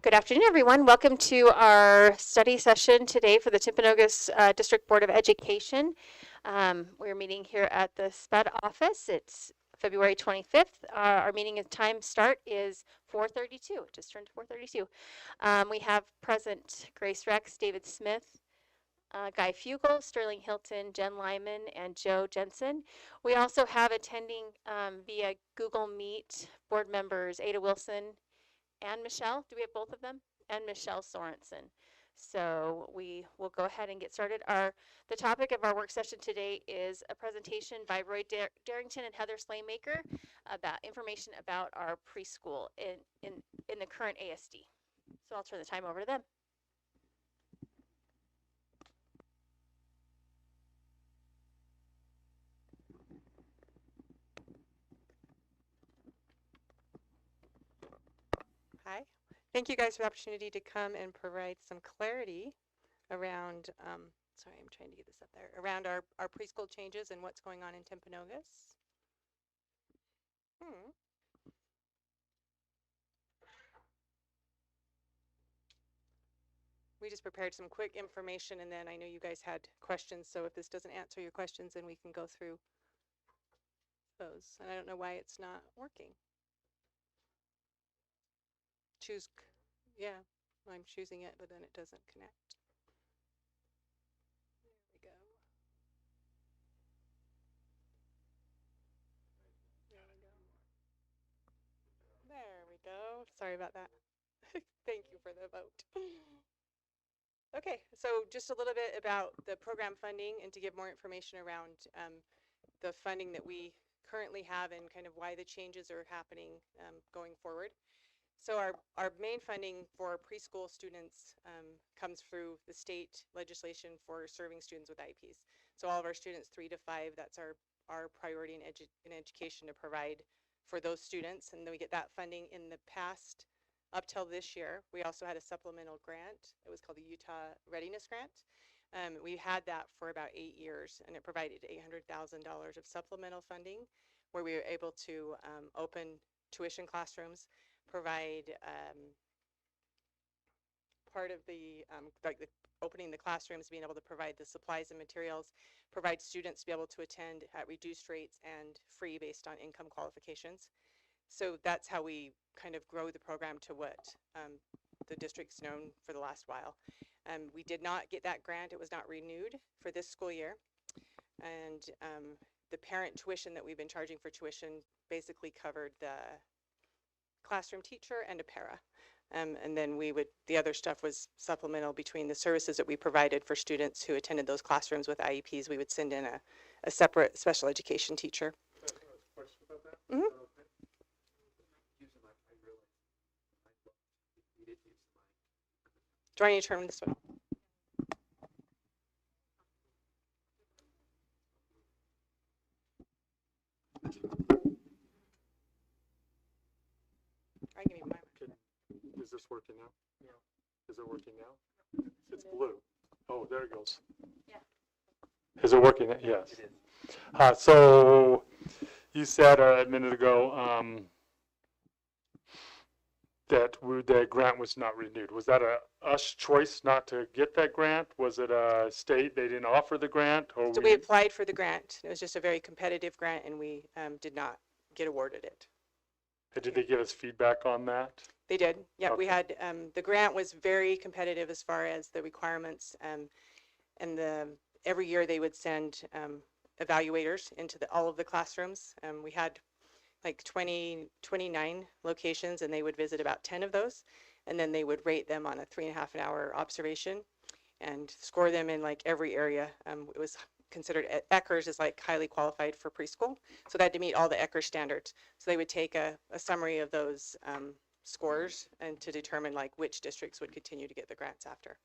Good afternoon, everyone. Welcome to our study session today for the Timpanogos District Board of Education. We're meeting here at the SPED office. It's February 25th. Our meeting time start is 4:32. It just turned 4:32. We have present Grace Rex, David Smith, Guy Fugel, Sterling Hilton, Jen Lyman, and Joe Jensen. We also have attending via Google Meet board members Ada Wilson and Michelle. Do we have both of them? And Michelle Sorensen. So we will go ahead and get started. The topic of our work session today is a presentation by Roy Darrington and Heather Slaymaker about information about our preschool in the current ASD. So I'll turn the time over to them. Hi. Thank you guys for the opportunity to come and provide some clarity around, sorry, I'm trying to get this up there, around our preschool changes and what's going on in Timpanogos. We just prepared some quick information, and then I know you guys had questions, so if this doesn't answer your questions, then we can go through those. And I don't know why it's not working. Yeah, I'm choosing it, but then it doesn't connect. There we go. There we go. Sorry about that. Thank you for the vote. Okay, so just a little bit about the program funding and to give more information around the funding that we currently have and kind of why the changes are happening going forward. So our main funding for preschool students comes through the state legislation for serving students with IEPs. So all of our students 3 to 5, that's our priority in education to provide for those students. And then we get that funding. In the past, up till this year, we also had a supplemental grant. It was called the Utah Readiness Grant. We had that for about 8 years, and it provided $800,000 of supplemental funding where we were able to open tuition classrooms, provide part of like opening the classrooms, being able to provide the supplies and materials, provide students to be able to attend at reduced rates and free based on income qualifications. So that's how we kind of grow the program to what the district's known for the last while. We did not get that grant. It was not renewed for this school year. And the parent tuition that we've been charging for tuition basically covered the classroom teacher and a para. And then the other stuff was supplemental between the services that we provided for students who attended those classrooms with IEPs. We would send in a separate special education teacher. Question about that? Mm-hmm. Do I need to turn this one? Is this working now? Yeah. Is it working now? It's blue. Oh, there it goes. Yeah. Is it working? Yes. It is. So you said a minute ago that the grant was not renewed. Was that us choice not to get that grant? Was it a state, they didn't offer the grant? Or so we applied for the grant. It was just a very competitive grant, and we did not get awarded it. Did they give us feedback on that? They did. Yeah, Okay. we had, the grant was very competitive as far as the requirements, and every year they would send evaluators into all of the classrooms. We had like 29 locations, and they would visit about 10 of those, and then they would rate them on a 3.5 hour observation and score them in like every area. It was considered, ECHRS is like highly qualified for preschool, so they had to meet all the ECHRS standards. So they would take a summary of those scores and to determine like which districts would continue to get the grants after.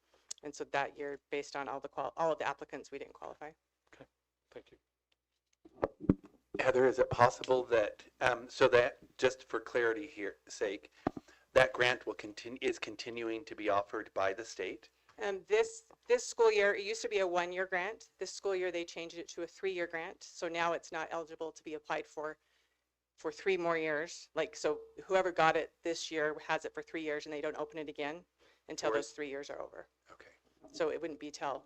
And so that year, based on all of the applicants, we didn't qualify. Okay, thank you. Heather, is it possible that, so that just for clarity here sake, that grant is continuing to be offered by the state? This school year, it used to be a 1-year grant. This school year, they changed it to a 3-year grant. So now it's not eligible to be applied for for 3 more years. Like, so whoever got it this year has it for 3 years and they don't open it again until Or those is- 3 years are over. Okay. So it wouldn't be till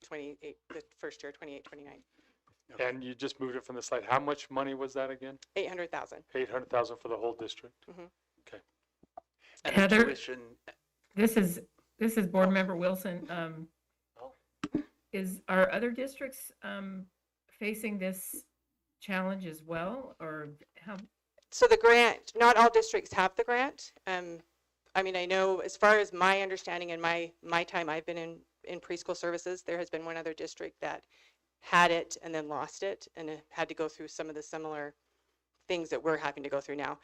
28, the first year, 28, 29. Okay. And you just moved it from the slide. How much money was that again? 800,000. 800,000 for the whole district? And Heather? the tuition, This is Board Oh. Member Wilson. Are other districts facing this challenge as well, or how? So the grant, not all districts have the grant. I mean, I know as far as my understanding in my time I've been in preschool services, there has been one other district that had it and then lost it and it had to go through some of the similar things that we're having to go through now.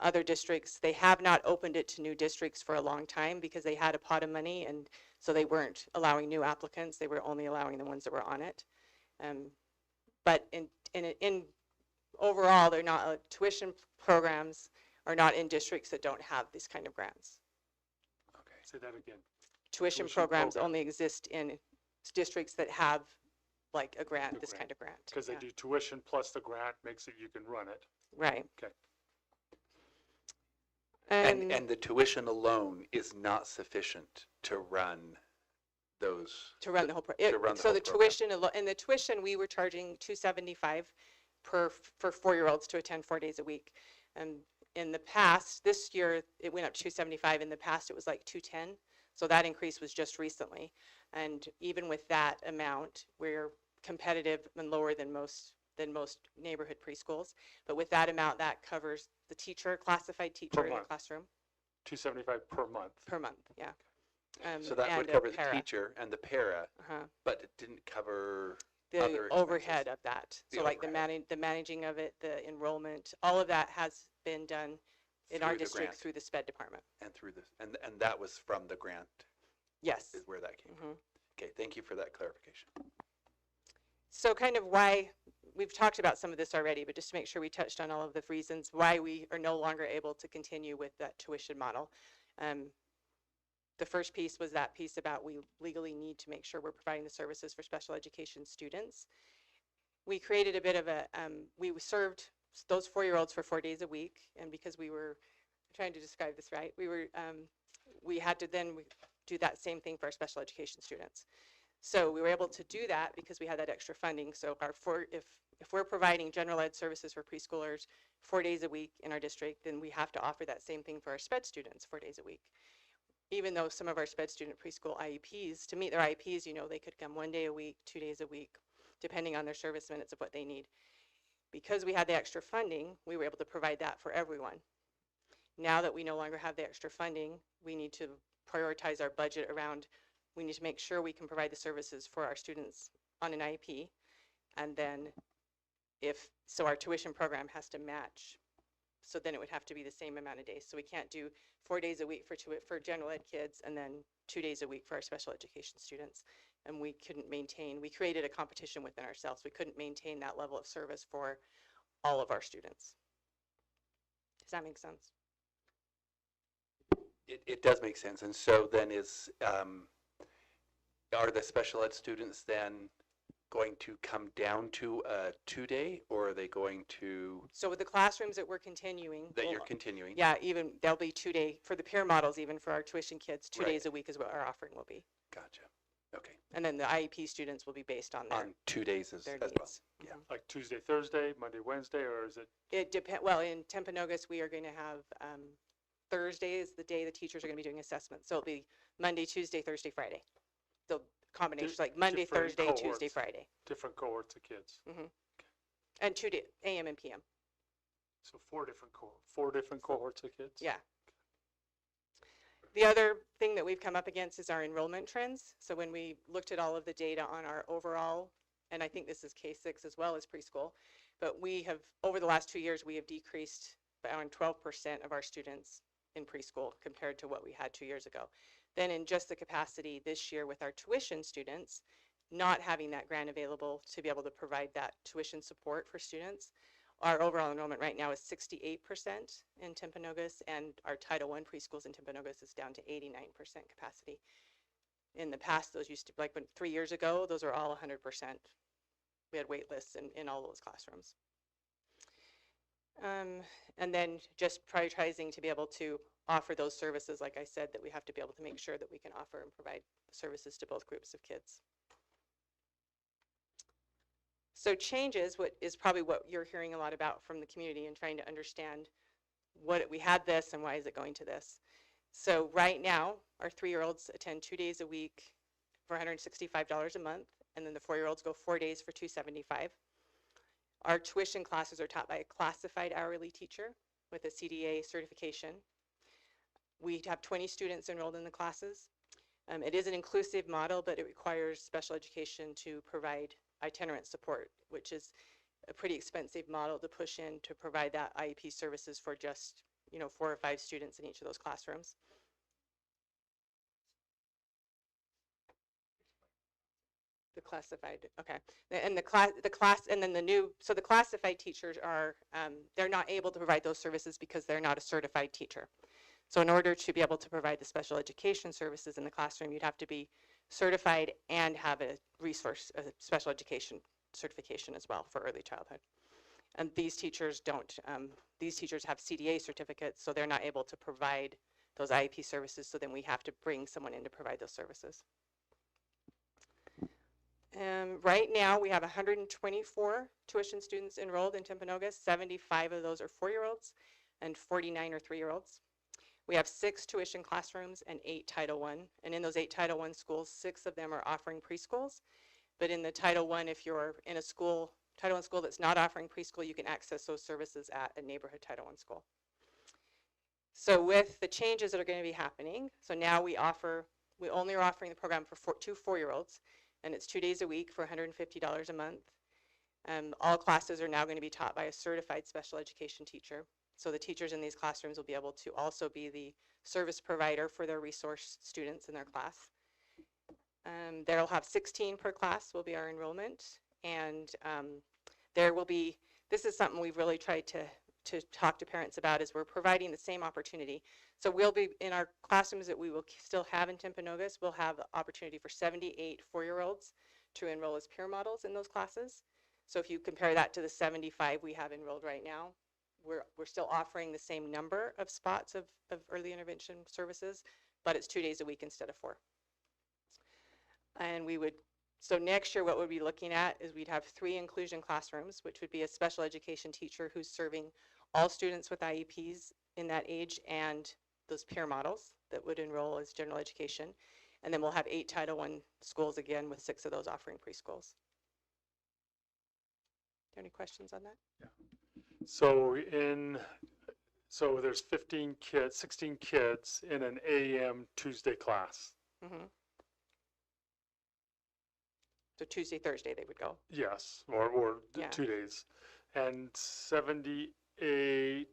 Other districts, they have not opened it to new districts for a long time because they had a pot of money, and so they weren't allowing new applicants. They were only allowing the ones that were on it. But in overall, they're not, tuition programs are not in districts that don't have these kind of grants. okay. Say that again. Tuition Tuition programs program. only exist in districts that have like a grant, The this grant. kind of grant. Because Yeah. they do tuition plus the grant makes it you can run it. Right. Okay. And the tuition alone is not sufficient to run those. To run the whole, to run the so whole the program. tuition, and the tuition, we were charging $275 for 4-year-olds to attend 4 days a week. And in the past, this year, it went up to $275. In the past, it was like $210. So that increase was just recently. And even with that amount, we're competitive and lower than most neighborhood preschools. But with that amount, that covers the teacher, classified teacher in the month. classroom $275 per month. per month, yeah. So that would and a cover the para. teacher and the para, Uh-huh. but it didn't cover The other overhead expenses. of that. The So like the overhead. managing of it, the enrollment, all of that has been done in our Through the district grant. through the SPED department. and through this, and that was from the grant Yes. is where that came from. Mhm. Okay, thank you for that clarification. So kind of why, we've talked about some of this already, but just to make sure we touched on all of the reasons why we are no longer able to continue with that tuition model. The first piece was that piece about we legally need to make sure we're providing the services for special education students. We created a bit of a, we served those 4-year-olds for 4 days a week, and because we were trying to describe this right, we had to then do that same thing for our special education students. So we were able to do that because we had that extra funding. So if we're providing general ed services for preschoolers 4 days a week in our district, then we have to offer that same thing for our SPED students 4 days a week. Even though some of our SPED student preschool IEPs, to meet their IEPs, they could come 1 day a week, 2 days a week, depending on their service minutes of what they need. Because we had the extra funding, we were able to provide that for everyone. Now that we no longer have the extra funding, we need to prioritize our budget around, we need to make sure we can provide the services for our students on an IEP. And then so our tuition program has to match. So then it would have to be the same amount of days. So we can't do 4 days a week for general ed kids and then 2 days a week for our special education students. And we couldn't maintain, we created a competition within ourselves. We couldn't maintain that level of service for all of our students. Does that make sense? It does make sense, and so then are the special ed students then going to come down to a 2-day, or are they going to, So with the classrooms that we're continuing. that you're we'll- continuing? Yeah, even, they'll be 2-day, for the peer models, even for our tuition kids, 2 Right. days a week is what our offering will be. Gotcha, okay, And then the IEP students will be based on on 2 days their as well. needs. Yeah. Mhm. Like Tuesday, Thursday, Monday, Wednesday, or is it? It depends, well, in Timpanogos, we are going to have, Thursday is the day the teachers are going to be doing assessments. So it'll be Monday, Tuesday, Thursday, Friday. The combinations, like Monday, different Thursday, Tuesday, cohorts. Friday. Different cohorts of kids. And 2 day, AM and PM. So four different cohorts of kids? Yeah. The other thing that we've come up against is our enrollment trends. So when we looked at all of the data on our overall, and I think this is K-6 as well as preschool, but we have, over the last 2 years, we have decreased by around 12% of our students in preschool compared to what we had 2 years ago. Then in just the capacity this year with our tuition students, not having that grant available to be able to provide that tuition support for students, our overall enrollment right now is 68% in Timpanogos, and our Title I preschools in Timpanogos is down to 89% capacity. In the past, those used to, like 3 years ago, those were all 100%. We had wait lists in all those classrooms. And then just prioritizing to be able to offer those services, like I said, that we have to be able to make sure that we can offer and provide services to both groups of kids. So changes, what is probably what you're hearing a lot about from the community and trying to understand what we had this and why is it going to this. So right now, our 3-year-olds attend 2 days a week for $165 a month, and then the 4-year-olds go 4 days for $275. Our tuition classes are taught by a classified hourly teacher with a CDA certification. We have 20 students enrolled in the classes. It is an inclusive model, but it requires special education to provide itinerant support, which is a pretty expensive model to push in to provide that IEP services for just 4 or 5 students in each of those classrooms. The classified, okay. And the class, and then the new, so the classified teachers are, they're not able to provide those services because they're not a certified teacher. So in order to be able to provide the special education services in the classroom, you'd have to be certified and have a special education certification as well for early childhood. And these teachers don't, these teachers have CDA certificates, so they're not able to provide those IEP services, so then we have to bring someone in to provide those services. Right now, we have 124 tuition students enrolled in Timpanogos. 75 of those are 4-year-olds and 49 are 3-year-olds. We have 6 tuition classrooms and 8 Title I. And in those 8 Title I schools, 6 of them are offering preschools. But in the Title I, if you're in a school, Title I school that's not offering preschool, you can access those services at a neighborhood Title I school. So with the changes that are going to be happening, so now we only are offering the program for 2 4-year-olds, and it's 2 days a week for $150 a month. All classes are now going to be taught by a certified special education teacher. So the teachers in these classrooms will be able to also be the service provider for their resource students in their class. They'll have 16 per class will be our enrollment, and there will be, this is something we've really tried to talk to parents about, is we're providing the same opportunity. So we'll be, in our classrooms that we will still have in Timpanogos, we'll have the opportunity for 78 4-year-olds to enroll as peer models in those classes. So if you compare that to the 75 we have enrolled right now, we're still offering the same number of spots of early intervention services, but it's 2 days a week instead of 4. And so next year what we'll be looking at is we'd have 3 inclusion classrooms, which would be a special education teacher who's serving all students with IEPs in that age and those peer models that would enroll as general education. And then we'll have 8 Title I schools again, with 6 of those offering preschools. Any questions on that? Yeah. So there's 16 kids in an AM Tuesday class. Mm-hmm. So Tuesday, Thursday they would go. Yes, or Yeah. 2 days. And 78,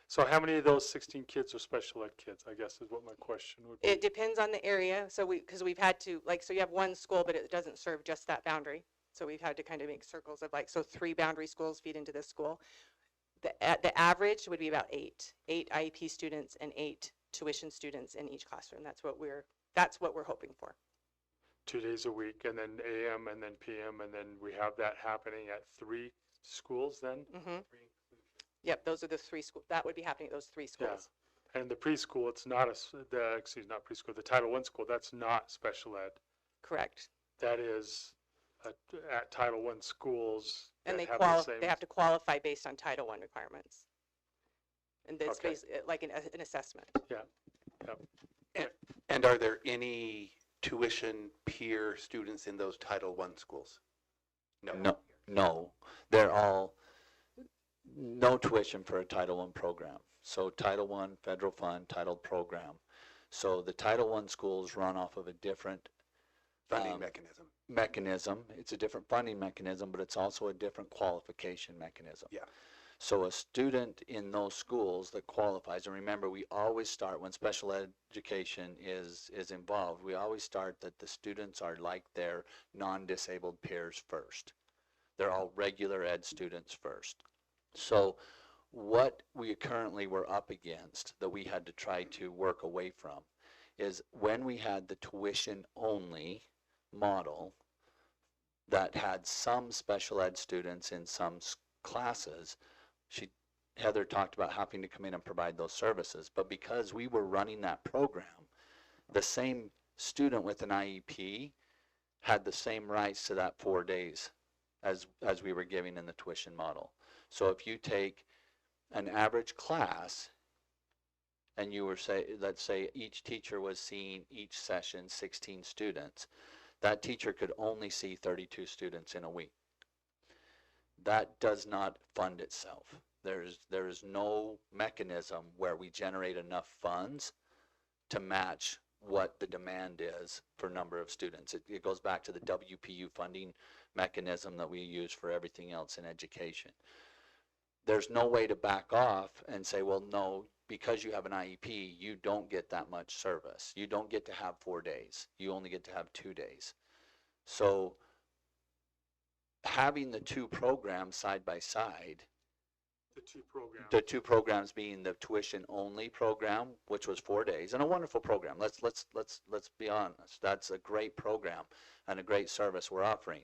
so how many of those 16 kids are special ed kids, I guess is what my question would be. It depends on the area. So because we've had to, so you have one school, but it doesn't serve just that boundary. So we've had to kind of make circles of so 3 boundary schools feed into this school. The average would be about 8 IEP students and 8 tuition students in each classroom. That's what we're hoping for. 2 days a week, and then AM and then PM, and then we have that happening at 3 schools then? Mm-hmm. Yep, those are the 3 schools. That would be happening at those 3 schools. Yeah. And the preschool, it's not not preschool, the Title I school, that's not special ed. Correct. That is at Title I schools. And they they have to qualify based on Title I requirements. And that's Okay. basically like an assessment. Yeah. Yep. And are there any tuition peer students in those Title I schools? No, they're all no tuition for a Title I program. So Title I federal fund titled program. So the Title I schools run off of a different Funding mechanism. It's a different funding mechanism, but it's also a different qualification mechanism. Yeah. So a student in those schools that qualifies, and remember, we always start when special education is involved, we always start that the students are like their non-disabled peers first. They're all regular ed students first. So what we currently were up against that we had to try to work away from is when we had the tuition only model that had some special ed students in some classes, Heather talked about having to come in and provide those services, but because we were running that program, the same student with an IEP had the same rights to that 4 days as we were giving in the tuition model. So if you take an average class and you were let's say each teacher was seeing each session 16 students, that teacher could only see 32 students in a week. That does not fund itself. There is no mechanism where we generate enough funds to match what the demand is for number of students. It goes back to the WPU funding mechanism that we use for everything else in education. There's no way to back off and say, well, no, because you have an IEP, you don't get that much service. You don't get to have 4 days. You only get to have 2 days. So having the two programs side by side, the two programs being the tuition only program, which was 4 days, and a wonderful program. Let's be honest. That's a great program and a great service we're offering.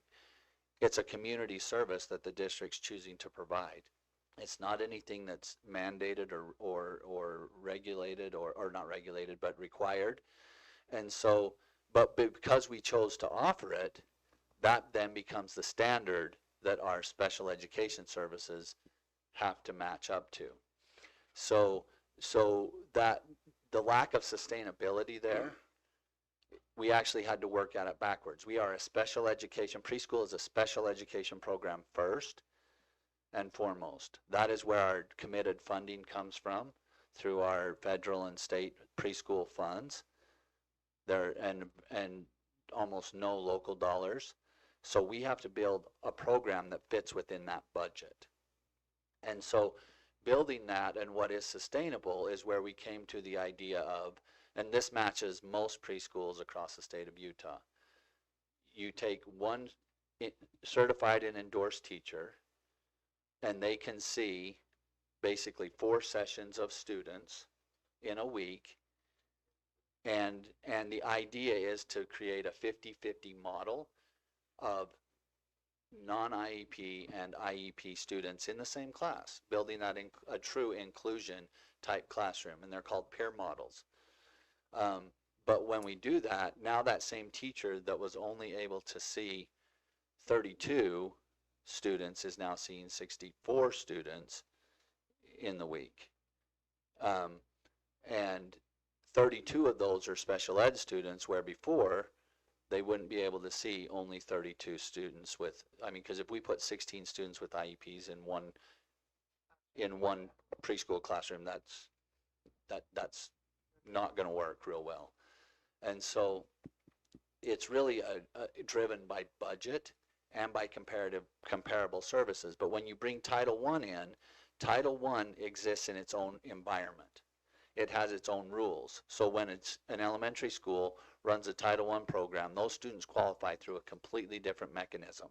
It's a community service that the district's choosing to provide. It's not anything that's mandated or regulated or not regulated, but required. And so, but because we chose to offer it, that then becomes the standard that our special education services have to match up to. So that the lack of sustainability there, we actually had to work at it backwards. We are a special education, preschool is a special education program first and foremost. That is where our committed funding comes from through our federal and state preschool funds. There and almost no local dollars. So we have to build a program that fits within that budget. And so building that and what is sustainable is where we came to the idea of, and this matches most preschools across the state of Utah. You take one certified and endorsed teacher, and they can see basically 4 sessions of students in a week. And the idea is to create a 50-50 model of non-IEP and IEP students in the same class, building that in a true inclusion type classroom, and they're called peer models. But when we do that, now that same teacher that was only able to see 32 students is now seeing 64 students in the week. And 32 of those are special ed students, where before they wouldn't be able to see only 32 students with, because if we put 16 students with IEPs in one preschool classroom, that's not going to work real well. And so it's really driven by budget and by comparable services. But when you bring Title I in, Title I exists in its own environment. It has its own rules. So when it's an elementary school runs a Title I program, those students qualify through a completely different mechanism.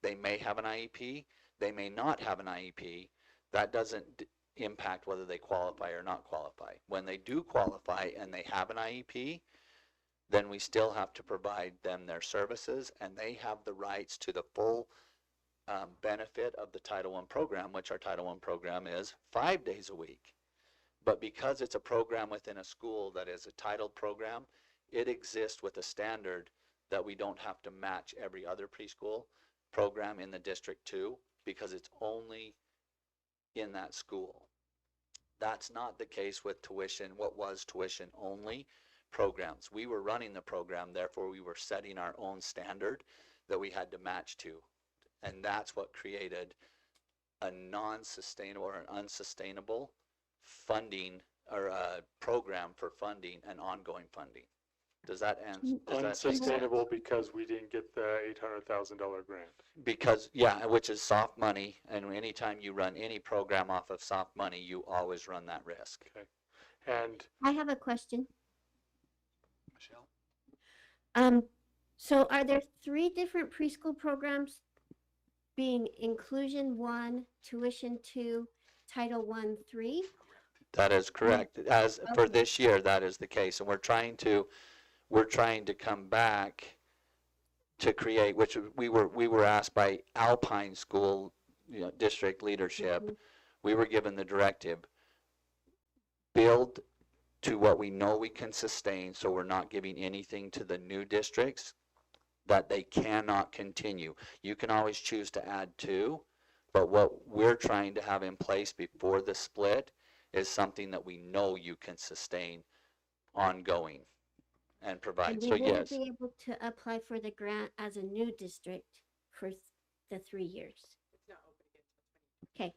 They may have an IEP, they may not have an IEP. That doesn't impact whether they qualify or not qualify. When they do qualify and they have an IEP, then we still have to provide them their services, and they have the rights to the full benefit of the Title I program, which our Title I program is 5 days a week. But because it's a program within a school that is a titled program, it exists with a standard that we don't have to match every other preschool program in the district too, because it's only in that school. That's not the case with tuition, what was tuition only programs. We were running the program, therefore we were setting our own standard that we had to match to. And that's what created a non-sustainable or an unsustainable funding or a program for funding and ongoing funding. Does that answer? Unsustainable because we didn't get the $800,000 grant. Because, yeah, which is soft money, and anytime you run any program off of soft money, you always run that risk. Okay. And I have a question. Michelle? So are there 3 different preschool programs, being Inclusion 1, Tuition 2, Title I 3? That is correct. As for Okay. this year, that is the case, and we're trying to come back to create, which we were asked by Alpine School, district leadership. Mhm. we were given the directive, build to what we know we can sustain, so we're not giving anything to the new districts that they cannot continue. You can always choose to add to, but what we're trying to have in place before the split is something that we know you can sustain ongoing and provide. And we So wouldn't yes, be able to apply for the grant as a new district for the 3 years. It's not open again until Okay,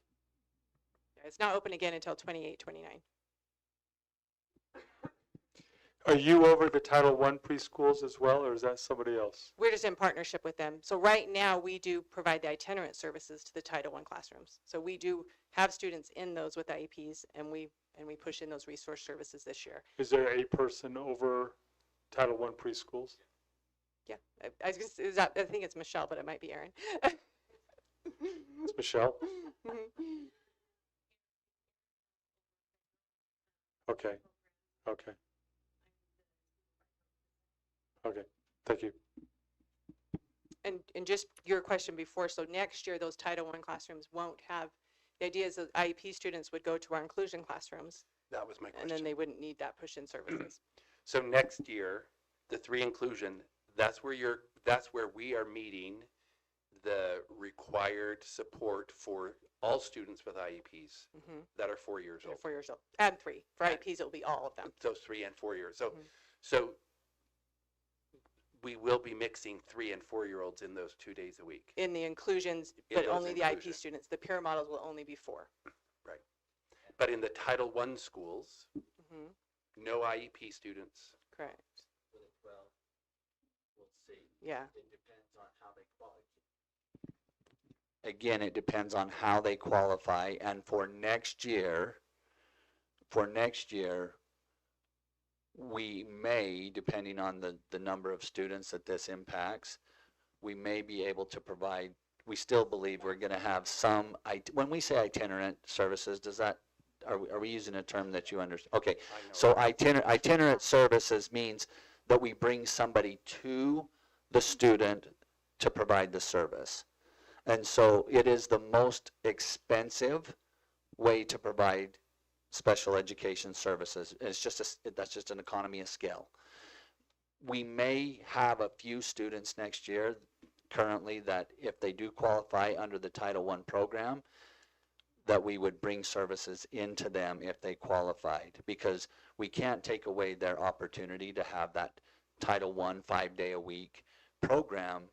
yeah, it's not open again until 28, 29. Are you over the Title I preschools as well, or is that somebody else? We're just in partnership with them. So right now, we do provide the itinerant services to the Title I classrooms. So we do have students in those with IEPs, and we push in those resource services this year. Is there a person over Title I preschools? Yeah, I was gonna say, I think it's Michelle, but it might be Erin. It's Michelle? Okay, okay. Okay, thank you. And just your question before, so next year, those Title I classrooms won't have, the idea is that IEP students would go to our inclusion classrooms, That was my and then question. they wouldn't need that push-in services. So next year, the 3 inclusion, that's where we are meeting the required support for all students with IEPs Mhm. that are 4 years They're old. 4 years old. And 3. For IEPs, it'll be all of them. Those 3 and 4 years. Mhm. So we will be mixing 3 and 4-year-olds in those 2 days a week. In the inclusions, In but those only the IEP inclusion. students. The peer models will only be 4. But in the Title I schools, Mhm. no IEP students. Correct. well, we'll see. Yeah. It depends on how they qualify. Again, it depends on how they qualify, and for next year, we may, depending on the number of students that this impacts, we may be able to provide, we still believe we're gonna have some, when we say itinerant services, are we using a term that you understand? Okay, I know. so itinerant services means that we bring somebody to the student to provide the service. And so it is the most expensive way to provide special education services. It's just that's just an economy of scale. We may have a few students next year currently that if they do qualify under the Title I program, that we would bring services into them if they qualified, because we can't take away their opportunity to have that Title I 5-day-a-week program.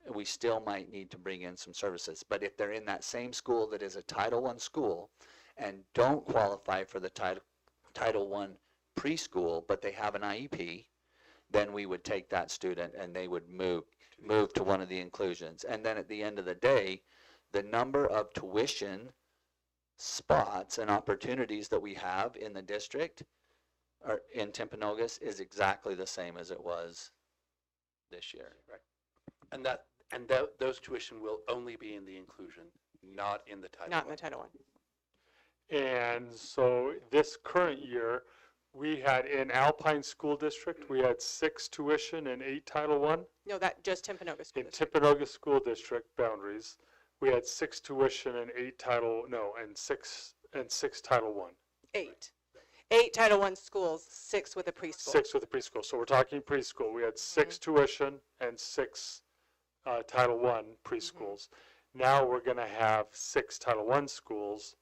We still might need to bring in some services. But if they're in that same school that is a Title I school and don't qualify for the Title I preschool, but they have an IEP, then we would take that student and they would move to one of the inclusions. And then at the end of the day, the number of tuition spots and opportunities that we have in the district or in Timpanogos is exactly the same as it was this year. Right. And those tuition will only be in the inclusion, not in the Title Not in I. the Title I. And so this current year, we had in Alpine School District, we had 6 tuition and 8 Title I. No, that just Timpanogos School In District. Timpanogos School District boundaries, we had 6 tuition and 6 Title I. 8. 8 Title I schools, 6 with a preschool. 6 with the preschool. So we're talking preschool. We had 6 tuition and 6 Title I preschools. Now we're going to have 6 Title I schools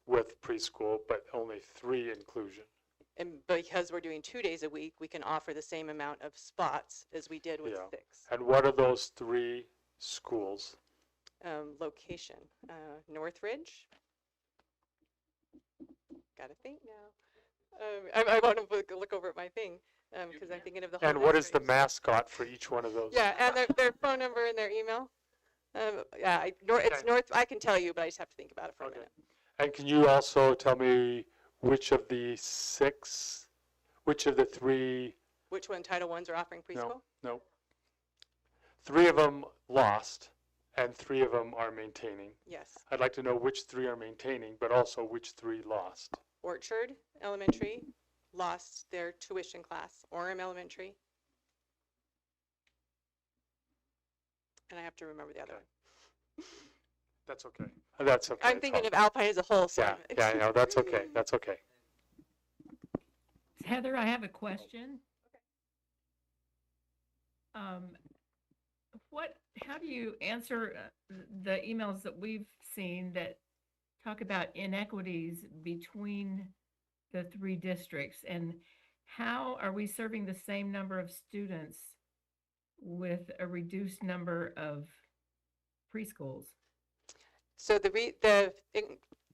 with preschool, but only 3 inclusion. And because we're doing 2 days a week, we can offer the same amount of spots as we did with Yeah. 6. And what are those 3 schools? Location, Northridge. Gotta think now. I want to look over at my thing because I'm thinking of the whole And what is the district. mascot for each one of those? Yeah, and their phone number and their email. Yeah, it's Okay. North. I can tell you, but I just have to think about it for a Okay. minute. And can you also tell me which of the 3, Which one Title I's are offering preschool? no, 3 of them lost and 3 of them are maintaining? Yes. I'd like to know which 3 are maintaining, but also which 3 lost. Orchard Elementary lost their tuition class. Orem Elementary. And I have to remember the other Okay. one. That's okay. That's okay. I'm it's thinking fine. of Alpine as a whole, so Yeah, yeah, no, that's okay. That's okay. Heather, I have a question. Um, how do you answer the emails that we've seen that talk about inequities between the three districts? And how are we serving the same number of students with a reduced number of preschools? So the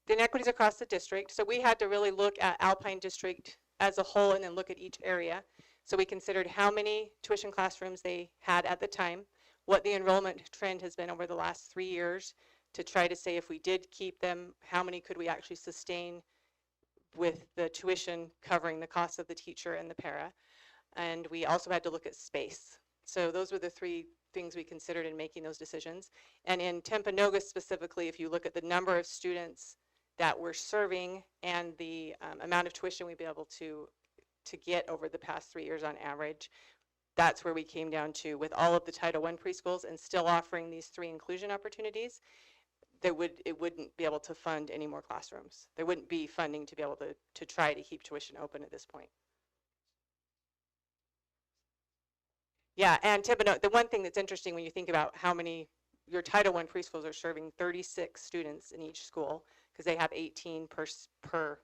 inequities across the district. So we had to really look at Alpine District as a whole and then look at each area. So we considered how many tuition classrooms they had at the time, what the enrollment trend has been over the last 3 years to try to say if we did keep them, how many could we actually sustain with the tuition covering the cost of the teacher and the para. And we also had to look at space. So those were the three things we considered in making those decisions. And in Timpanogos specifically, if you look at the number of students that we're serving and the amount of tuition we've been able to get over the past 3 years on average, that's where we came down to with all of the Title I preschools and still offering these 3 inclusion opportunities, it wouldn't be able to fund any more classrooms. There wouldn't be funding to be able to try to keep tuition open at this point. Yeah, and Timpanogos, the one thing that's interesting when you think about how many your Title I preschools are serving 36 students in each school because they have 18 per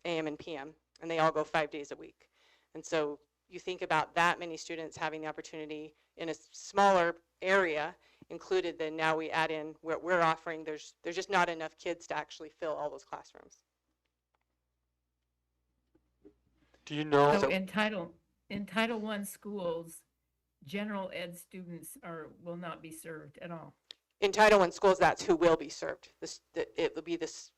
AM and PM, and they all go 5 days a week. And so you think about that many students having the opportunity in a smaller area included, then now we add in what we're offering. There's just not enough kids to actually fill all those classrooms. Do you know? So in Title I schools, general ed students will not be served at all. In Title I schools, that's who will be served. It will be this.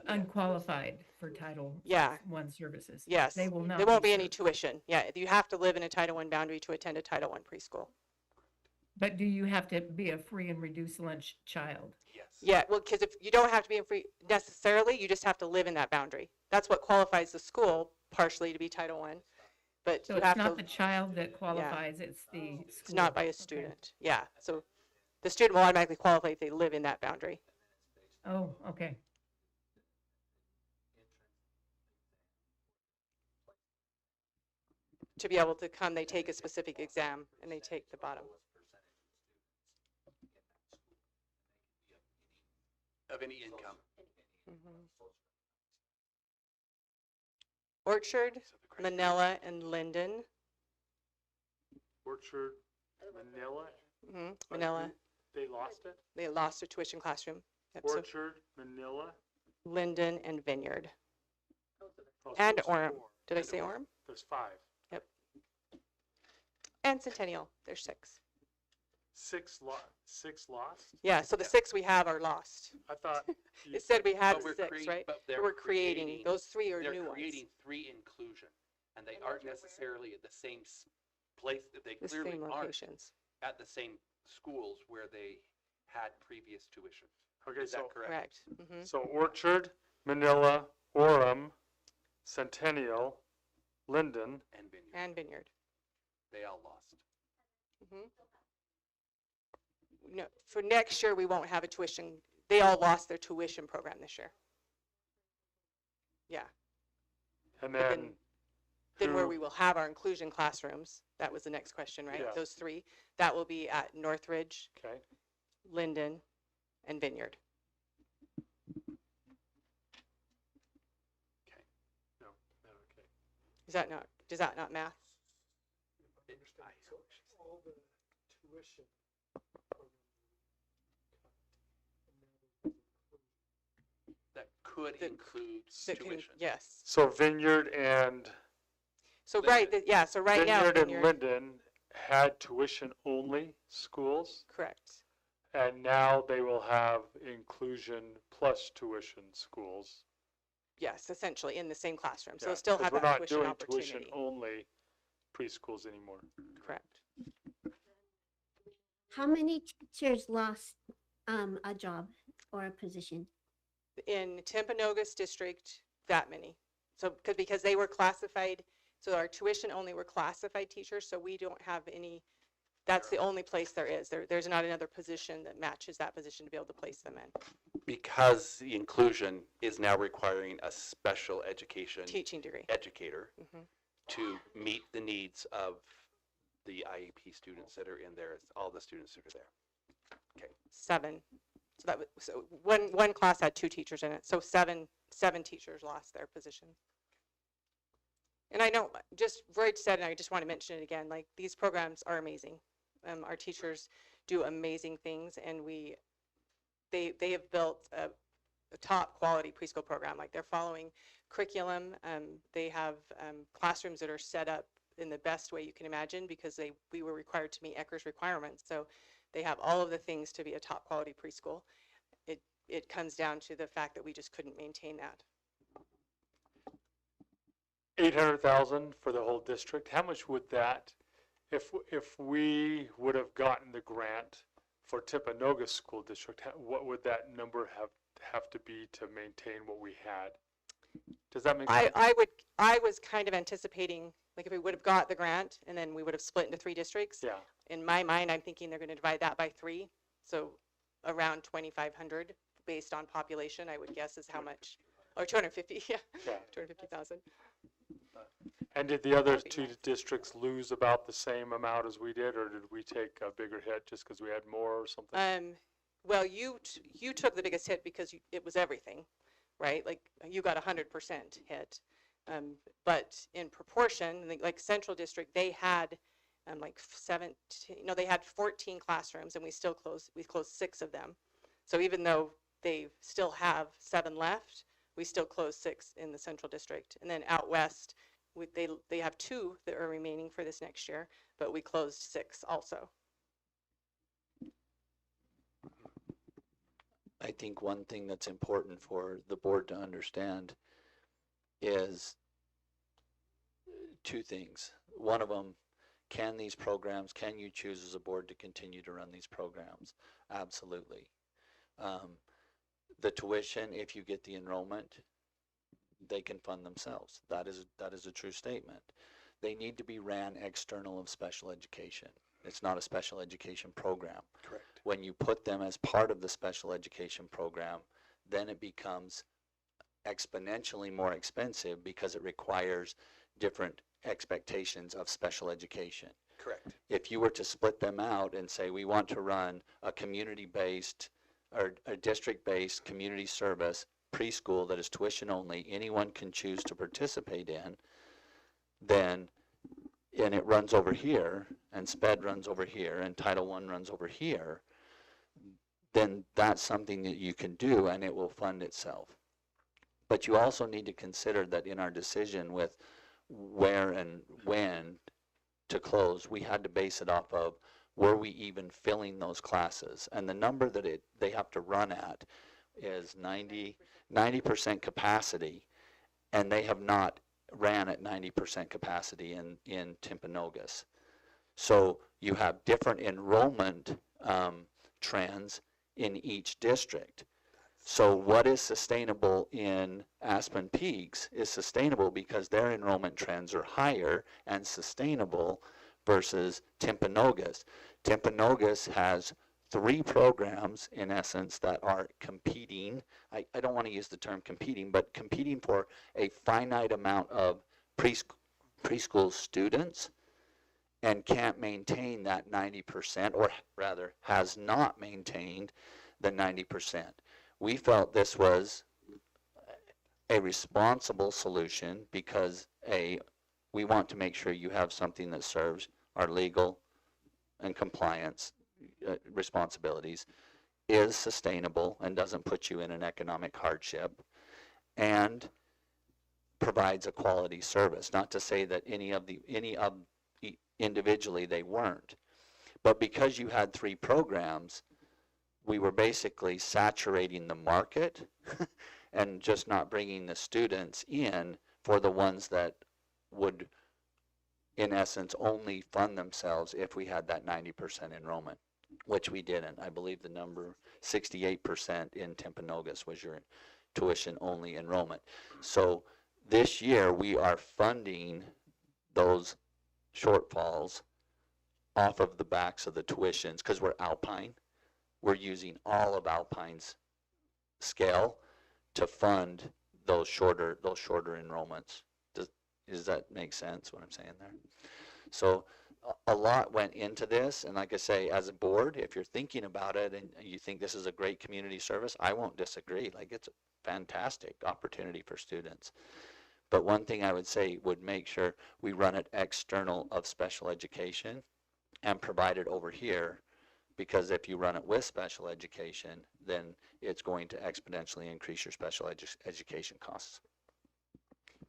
Unqualified for Title Yeah. I services. Yes. They will not. There won't be served. any tuition. Yeah, you have to live in a Title I boundary to attend a Title I preschool. But do you have to be a free and reduced lunch child? Yes. Yeah, well, because if you don't have to be in free necessarily, you just have to live in that boundary. That's what qualifies the school partially to be Title I. But So you it's have not to, the child that qualifies, it's the school. it's not by a Okay. student. Yeah, so the student will automatically qualify if they live in that boundary. Oh, okay. To be able to come, they take a specific exam and they take the bottom. Of any income. Orchard, Manila, and Linden. Orchard, Manila, Manila, they lost it? they lost their tuition classroom. Yep, so Orchard, Manila? Linden and Vineyard. Oh, so And there's Orem. 4. Did I say Orem? There's 5. And Centennial, there's 6. 6 lost? Yeah, so the 6 we have are lost. I thought you It said we had But we're 6, right? But But we're creating, those 3 are they're new creating ones. 3 inclusion, and they aren't necessarily at the same place. They The clearly same aren't locations. at the same schools where they had previous tuition. Okay, Is so, that correct? Correct. so Orchard, Manila, Orem, Centennial, Linden, And Vineyard, And Vineyard. they all lost. No, for next year, we won't have a tuition. They all lost their tuition program this year. Yeah. and But then Then where who- we will have our inclusion classrooms, that was the next question, right? Yeah. Those 3, that will be at Northridge, Okay, Linden, and Vineyard. no, okay. Does that not math? All the tuition. That could That- include That can- tuition. Yes. So Vineyard and So Linden. so right now, Vineyard and Vineyard, Linden had tuition-only schools, correct. and now they will have inclusion plus tuition schools. Yes, essentially in the same classroom. So Yeah, they'll still 'cause have we're that not tuition doing opportunity. tuition-only preschools anymore. Correct. How many teachers lost a job or a position? In Timpanogos district, that many. So because they were classified, so our tuition only were classified teachers, so we don't have any That's the only place there is. There's not another position that matches that position to be able to place them in. Because the inclusion is now requiring a special education Teaching degree. educator Mhm. to meet the needs of the IEP students that are in there, all the students that are there. 7. So that was, so one class had 2 teachers in it. So seven teachers lost their positions. And I know, just Roy said, and I just want to mention it again, like these programs are amazing. Our teachers do amazing things, and they have built a top quality preschool program. Like they're following curriculum. They have classrooms that are set up in the best way you can imagine because we were required to meet ECHR's requirements. So they have all of the things to be a top quality preschool. It comes down to the fact that we just couldn't maintain that. 800,000 for the whole district. How much would that, if we would have gotten the grant for Timpanogos School District, what would that number have to be to maintain what we had? Does that make sense? I was kind of anticipating, like if we would have got the grant and then we would have split into 3 districts. Yeah. In my mind, I'm thinking they're going to divide that by 3. So around 2,500 based on population, I would guess is how much, or 250, yeah. 250,000. And did the other That'd be 2 nice. districts lose about the same amount as we did, or did we take a bigger hit just because we had more or something? Well, you took the biggest hit because it was everything, right? Like you got 100% hit. But in proportion, like Central District, they had like 17, no, they had 14 classrooms and we closed 6 of them. So even though they still have 7 left, we still closed 6 in the Central District. And then out west, they have 2 that are remaining for this next year, but we closed 6 also. I think one thing that's important for the board to understand is 2 things. One of them, can you choose as a board to continue to run these programs? Absolutely. The tuition, if you get the enrollment, they can fund themselves. That is a true statement. They need to be ran external of special education. It's not a special education program. Correct. When you put them as part of the special education program, then it becomes exponentially more expensive because it requires different expectations of special education. Correct. If you were to split them out and say we want to run a community-based or a district-based community service preschool that is tuition only, anyone can choose to participate in, then, and it runs over here, and SPED runs over here, and Title I runs over here, then that's something that you can do and it will fund itself. But you also need to consider that in our decision with where and when to close, we had to base it off of, were we even filling those classes? And the number that they have to run at is 90% capacity, and they have not ran at 90% capacity in Timpanogos. So you have different enrollment trends in each district. So what is sustainable in Aspen Peaks is sustainable because their enrollment trends are higher and sustainable versus Timpanogos. Timpanogos has 3 programs in essence that are competing. I don't want to use the term competing, but competing for a finite amount of preschool students and can't maintain that 90%, or rather has not maintained the 90%. We felt this was a responsible solution because we want to make sure you have something that serves our legal and compliance responsibilities, is sustainable and doesn't put you in an economic hardship, and provides a quality service. Not to say that any of individually they weren't, but because you had 3 programs, we were basically saturating the market and just not bringing the students in for the ones that would, in essence, only fund themselves if we had that 90% enrollment, which we didn't. I believe the number 68% in Timpanogos was your tuition-only enrollment. So this year we are funding those shortfalls off of the backs of the tuitions, because we're Alpine, we're using all of Alpine's scale to fund those shorter enrollments. Does that make sense, what I'm saying there? So a lot went into this, and like I say, as a board, if you're thinking about it and you think this is a great community service, I won't disagree. Like, it's a fantastic opportunity for students. But one thing I would say would make sure we run it external of special education and provide it over here, because if you run it with special education, then it's going to exponentially increase your special education costs.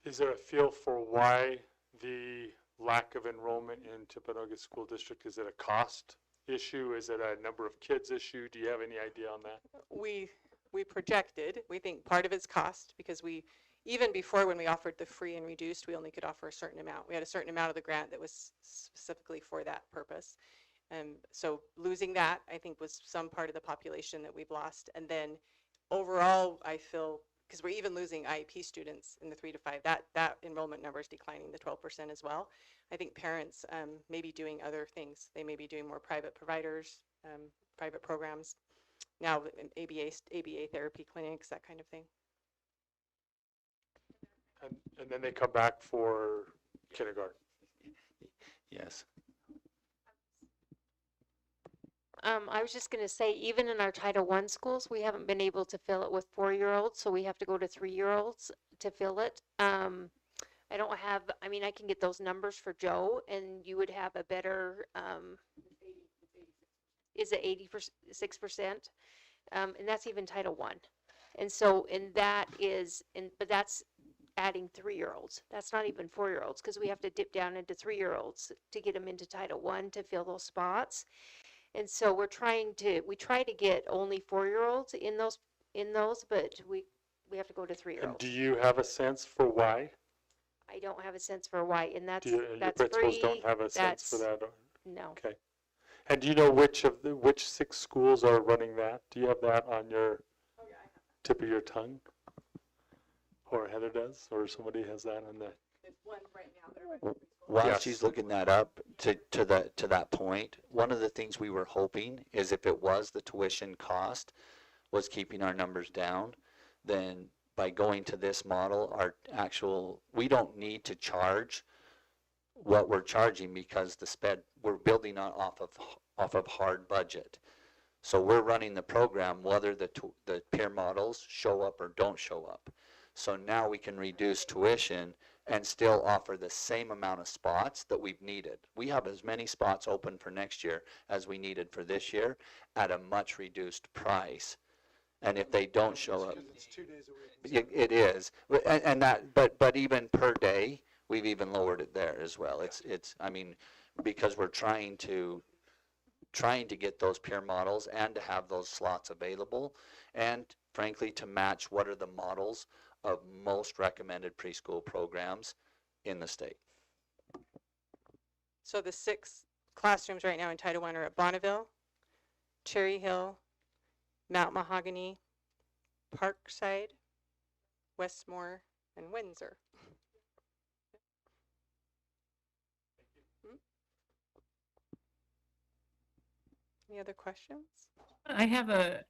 Is there a feel for why the lack of enrollment in Timpanogos School District? Is it a cost issue? Is it a number of kids issue? Do you have any idea on that? We projected, we think part of it's cost, because even before when we offered the free and reduced, we only could offer a certain amount. We had a certain amount of the grant that was specifically for that purpose. So losing that, I think, was some part of the population that we've lost. And then overall, I feel, because we're even losing IEP students in the 3 to 5, that enrollment number is declining, the 12% as well. I think parents may be doing other things. They may be doing more private providers, private programs, now ABA therapy clinics, that kind of thing. And then they come back for kindergarten. Yes. I was just going to say, even in our Title I schools, we haven't been able to fill it with 4-year-olds, so we have to go to 3-year-olds to fill it. I don't have, I mean, I can get those numbers for Joe, and you would have a better, is it 86%? And that's even Title I. And so, and that is, but that's adding 3-year-olds. That's not even 4-year-olds, because we have to dip down into 3-year-olds to get them into Title I to fill those spots. And so we try to get only 4-year-olds in those, but we have to go to And 3-year-olds. do you have a sense for why? I don't have a sense for why, and that's Your principals free. don't have a sense for that? No. Okay. And do you know which 6 schools are running that? Do you have that on your tip of your tongue? Or Heather does, or somebody has that on the? There's one right now that are running. While Yes. she's looking that up, to that point, one of the things we were hoping is if it was the tuition cost was keeping our numbers down, then by going to this model, we don't need to charge what we're charging, because we're building off of hard budget. So we're running the program whether the peer models show up or don't show up. So now we can reduce tuition and still offer the same amount of spots that we've needed. We have as many spots open for next year as we needed for this year at a much reduced price. And if they don't show up, It's 2 days a week. it is. But even per day, we've even lowered it there as well. I mean, because we're trying to get those peer models and to have those slots available, and frankly to match what are the models of most recommended preschool programs in the state. So the 6 classrooms right now in Title I are at Bonneville, Cherry Hill, Mount Mahogany, Parkside, Westmore, and Windsor. Any other questions? I have a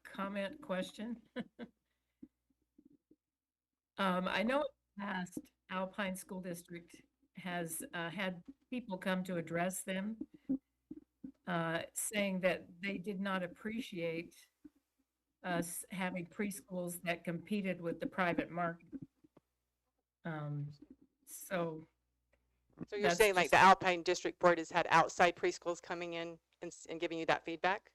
comment question. I know in the past Alpine School District has had people come to address them, saying that they did not appreciate us having preschools that competed with the private market. So So you're That's saying like just- the Alpine District Board has had outside preschools coming in and giving you that feedback?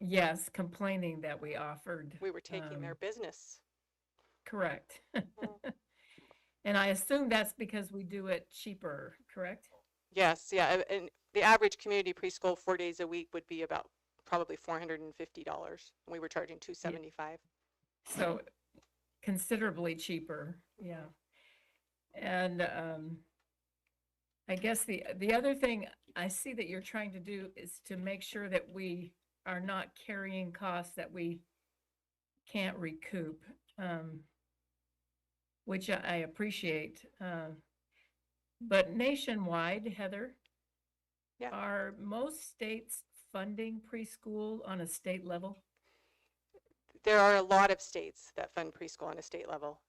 yes, complaining that we offered. We were taking their business. Correct. And I assume that's because we do it cheaper, correct? Yes, yeah, and the average community preschool 4 days a week would be about probably $450. And we were charging $275. So considerably cheaper, yeah. And I guess the other thing I see that you're trying to do is to make sure that we are not carrying costs that we can't recoup, which I appreciate. But nationwide, Heather, Yeah. Are most states funding preschool on a state level? There are a lot of states that fund preschool on a state level.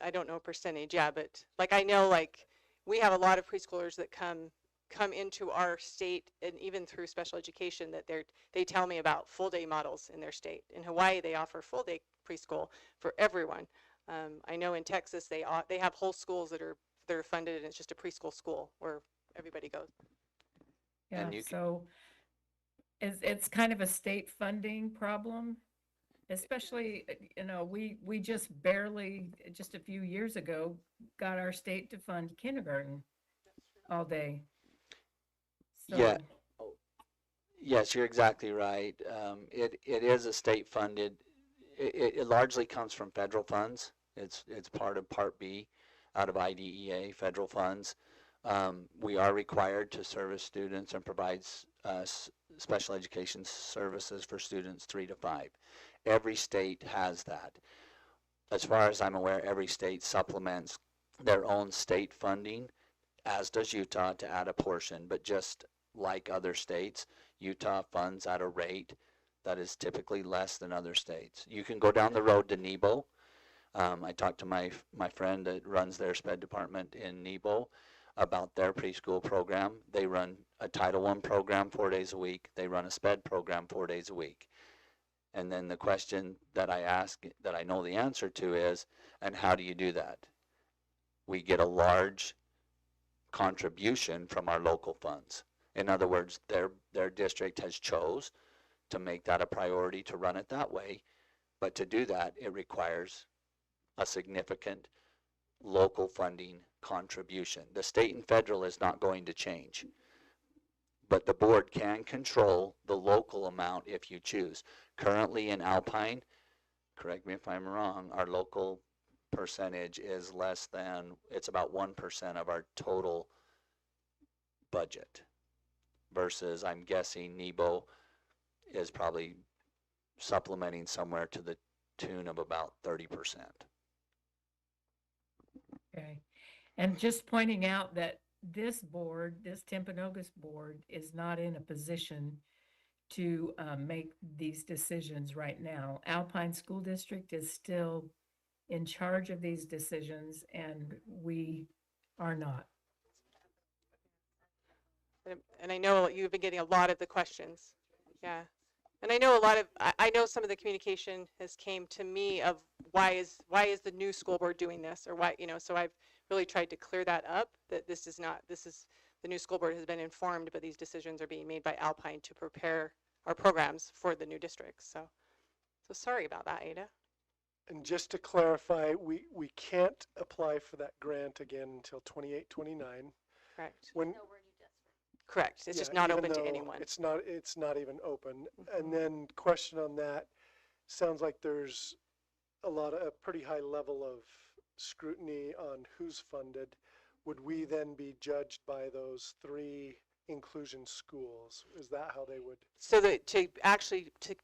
I don't know percentage, yeah, but like I know like we have a lot of preschoolers that come into our state, and even through special education, that they tell me about full day models in their state. In Hawaii, they offer full day preschool for everyone. I know in Texas they have whole schools that are funded, and it's just a preschool school where everybody goes. Yeah, And you can, so it's kind of a state funding problem, especially, we just barely, just a few years ago, got our state to fund kindergarten all day. Yeah. So, yes, you're exactly right. It is a state funded, it largely comes from federal funds. It's part of Part B out of IDEA, federal funds. We are required to service students and provide special education services for students 3 to 5. Every state has that. As far as I'm aware, every state supplements their own state funding, as does Utah, to add a portion. But just like other states, Utah funds at a rate that is typically less than other states. You can go down the road to Nebo. I talked to my friend that runs their SPED department in Nebo about their preschool program. They run a Title I program 4 days a week. They run a SPED program 4 days a week. And then the question that I ask, that I know the answer to is, and how do you do that? We get a large contribution from our local funds. In other words, their district has chose to make that a priority to run it that way. But to do that, it requires a significant local funding contribution. The state and federal is not going to change, but the board can control the local amount if you choose. Currently in Alpine, correct me if I'm wrong, our local percentage is less than, it's about 1% of our total budget, versus I'm guessing Nebo is probably supplementing somewhere to the tune of about 30%. okay. And just pointing out that this board, this Timpanogos board, is not in a position to make these decisions right now. Alpine School District is still in charge of these decisions, and we are not. And I know you've been getting a lot of the questions. Yeah. And I know a lot of, I know some of the communication has came to me of why is the new school board doing this, or why, so I've really tried to clear that up, that this is the new school board has been informed, but these decisions are being made by Alpine to prepare our programs for the new districts. So sorry about that, Ada. And just to clarify, we can't apply for that grant again until 28, 29. Correct. When, Correct. It's yeah, just not even open to though anyone. It's not even open. And then question on that, sounds like there's a pretty high level of scrutiny on who's funded. Would we then be judged by those 3 inclusion schools? Is that how they would? So that to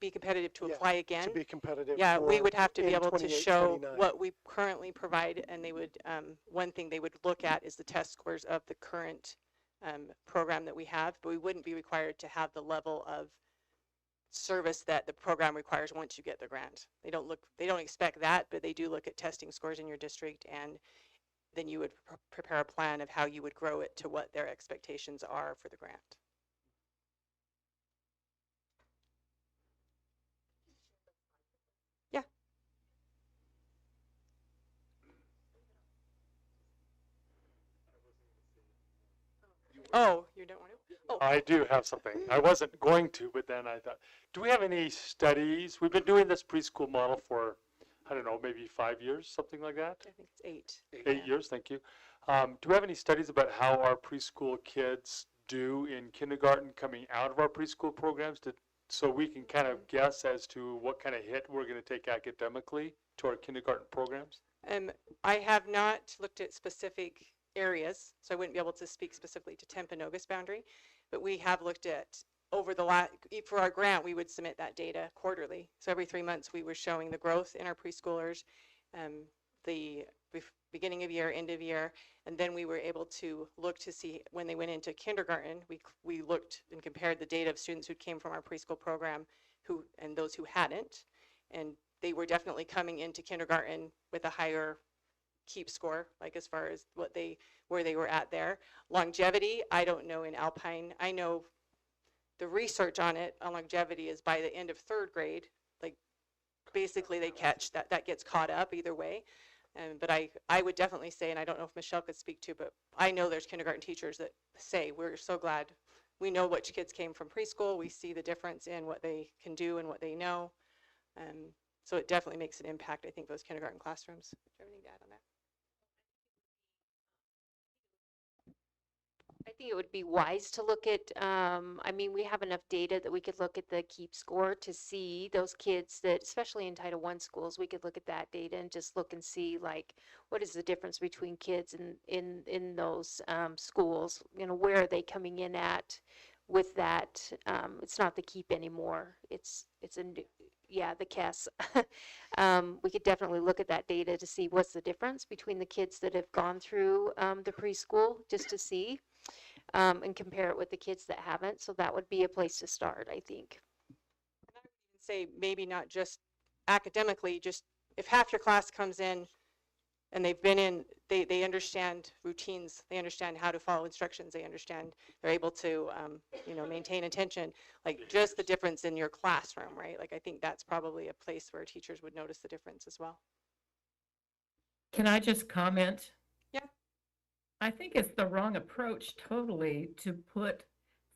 be competitive to Yeah, apply again? To be competitive. Yeah, we for would have to be in able to 28, show 29. what we currently provide, and they would, one thing they would look at is the test scores of the current program that we have, but we wouldn't be required to have the level of service that the program requires once you get the grant. They don't expect that, but they do look at testing scores in your district, and then you would prepare a plan of how you would grow it to what their expectations are for the grant. Yeah. Oh, you don't want to? Oh, I do have something. I wasn't going to, but then I thought, do we have any studies? We've been doing this preschool model for, I don't know, maybe 5 years, something like that? I think it's 8. 8 years, thank you. Do we have any studies about how our preschool kids do in kindergarten coming out of our preschool programs, so we can kind of guess as to what kind of hit we're going to take academically to our kindergarten programs? I have not looked at specific areas, so I wouldn't be able to speak specifically to Timpanogos boundary, but we have looked at over the last, for our grant, we would submit that data quarterly. So every 3 months we were showing the growth in our preschoolers, the beginning of year, end of year, and then we were able to look to see when they went into kindergarten, we looked and compared the data of students who came from our preschool program and those who hadn't, and they were definitely coming into kindergarten with a higher keep score, like as far as where they were at there. Longevity, I don't know in Alpine. I know the research on it on longevity is by the end of third grade, like basically they catch that gets caught up either way. But I would definitely say, and I don't know if Michelle could speak to, but I know there's kindergarten teachers that say, we're so glad we know which kids came from preschool. We see the difference in what they can do and what they know. So it definitely makes an impact, I think, those kindergarten classrooms. Do you have anything to add on that? I think it would be wise to look at, I mean, we have enough data that we could look at the keep score to see those kids that, especially in Title I schools, we could look at that data and just look and see like, what is the difference between kids in those schools? You know, where are they coming in at with that? It's not the keep anymore. It's a new, yeah, the KES. We could definitely look at that data to see what's the difference between the kids that have gone through the preschool, just to see. And compare it with the kids that haven't. So that would be a place to start, I think. And I would even say maybe not just academically, just if half your class comes in and they've been in, they understand routines, they understand how to follow instructions, they understand, they're able to, you know, maintain attention, like just the difference in your classroom, right? Like I think that's probably a place where teachers would notice the difference as well. Can I just comment? Yeah. I think it's the wrong approach totally to put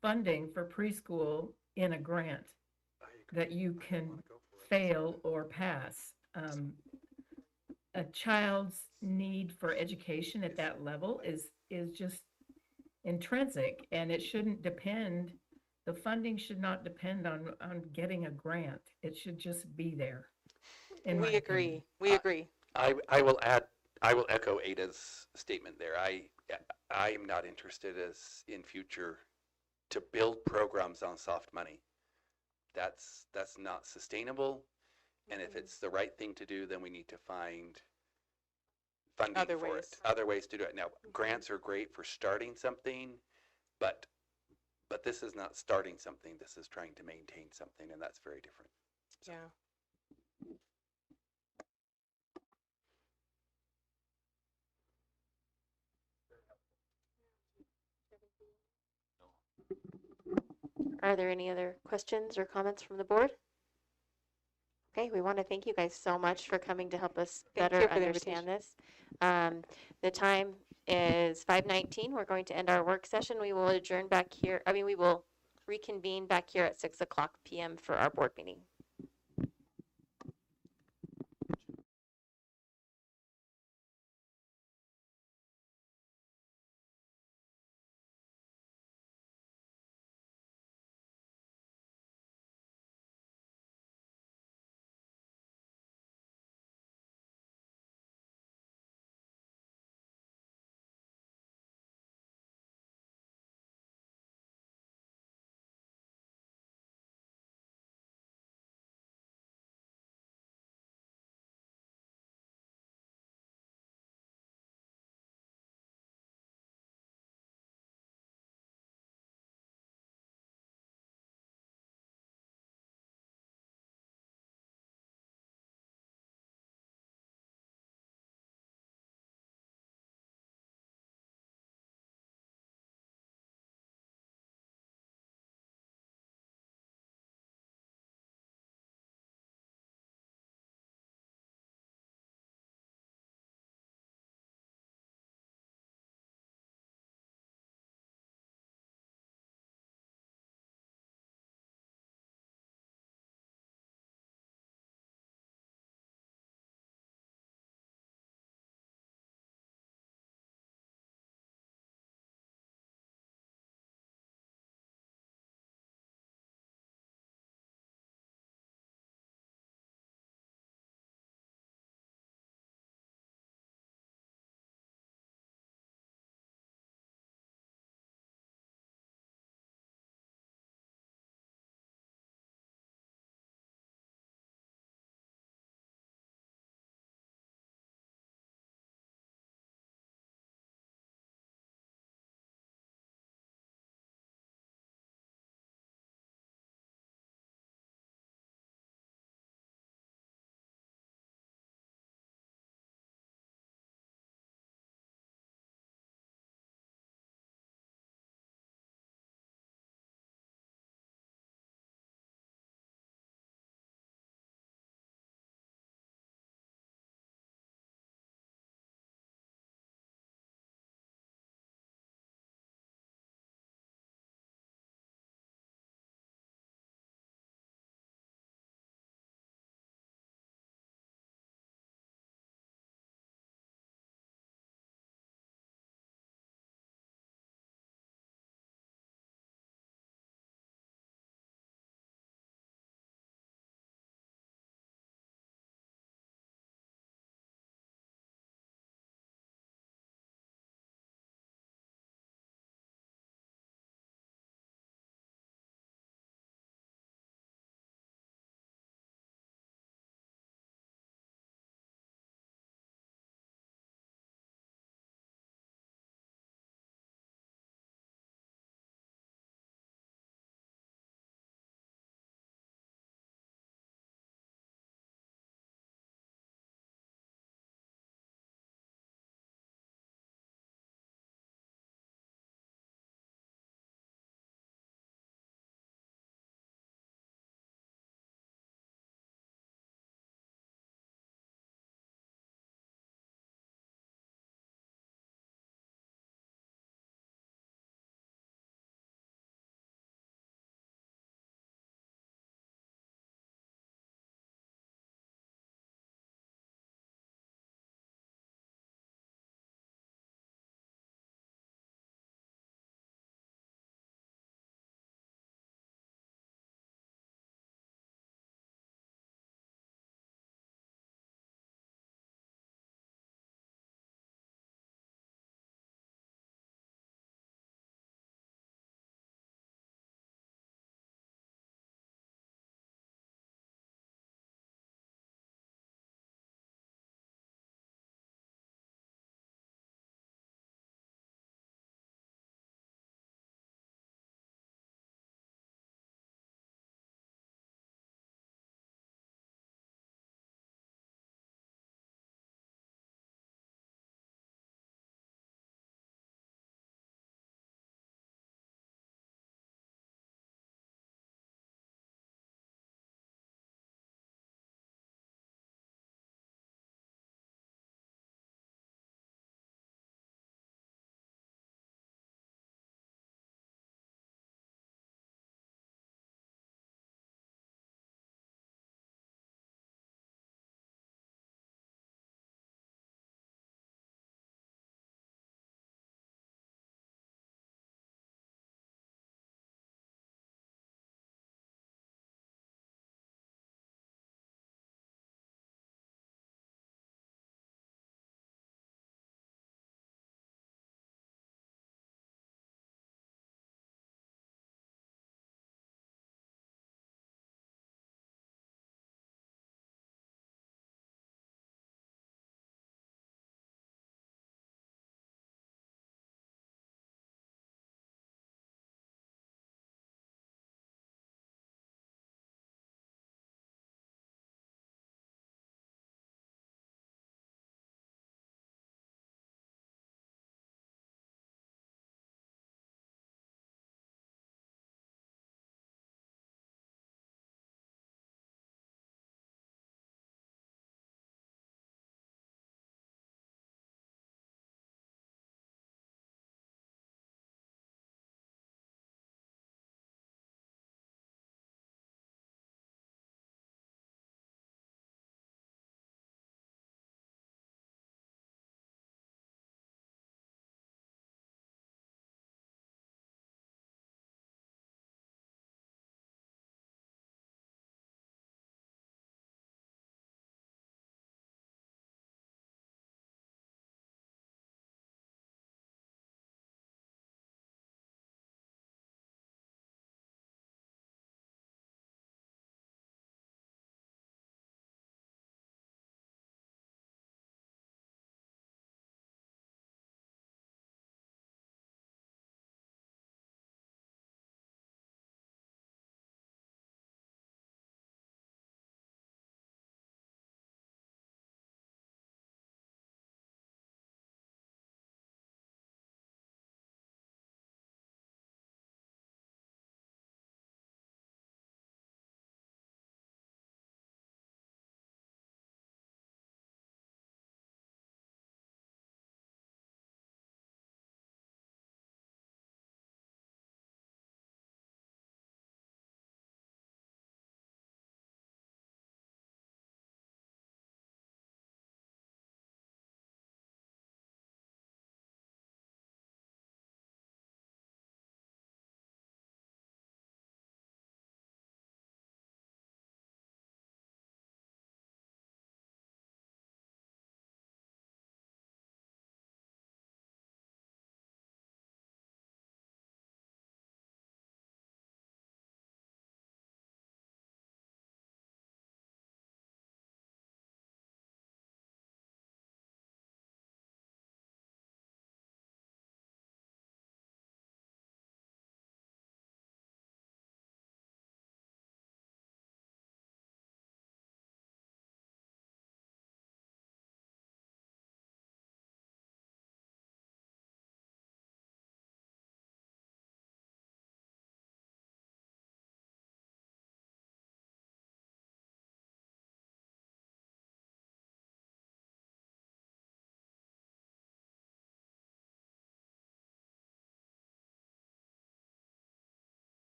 funding for preschool in a grant that you can fail or pass. A child's need for education at that level is just intrinsic, and it shouldn't depend, the funding should not depend on getting a grant. It should just be there. We agree. We agree. I will add, I will echo Ada's statement there. I am not interested in future to build programs on soft money. That's not sustainable. And if it's the right thing to do, then we need to find funding Other for ways. it. Other ways to do it. Now, grants are great for starting something, but this is not starting something. This is trying to maintain something, and that's very different. So. Yeah. Are there any other questions or comments from the board? Okay, we want to thank you guys so much for coming to help us Thank better you for the understand this. The time is 5:19. We're going to end our work session. We will adjourn back here. I mean, we will reconvene back here at 6:00 p.m. for our board meeting.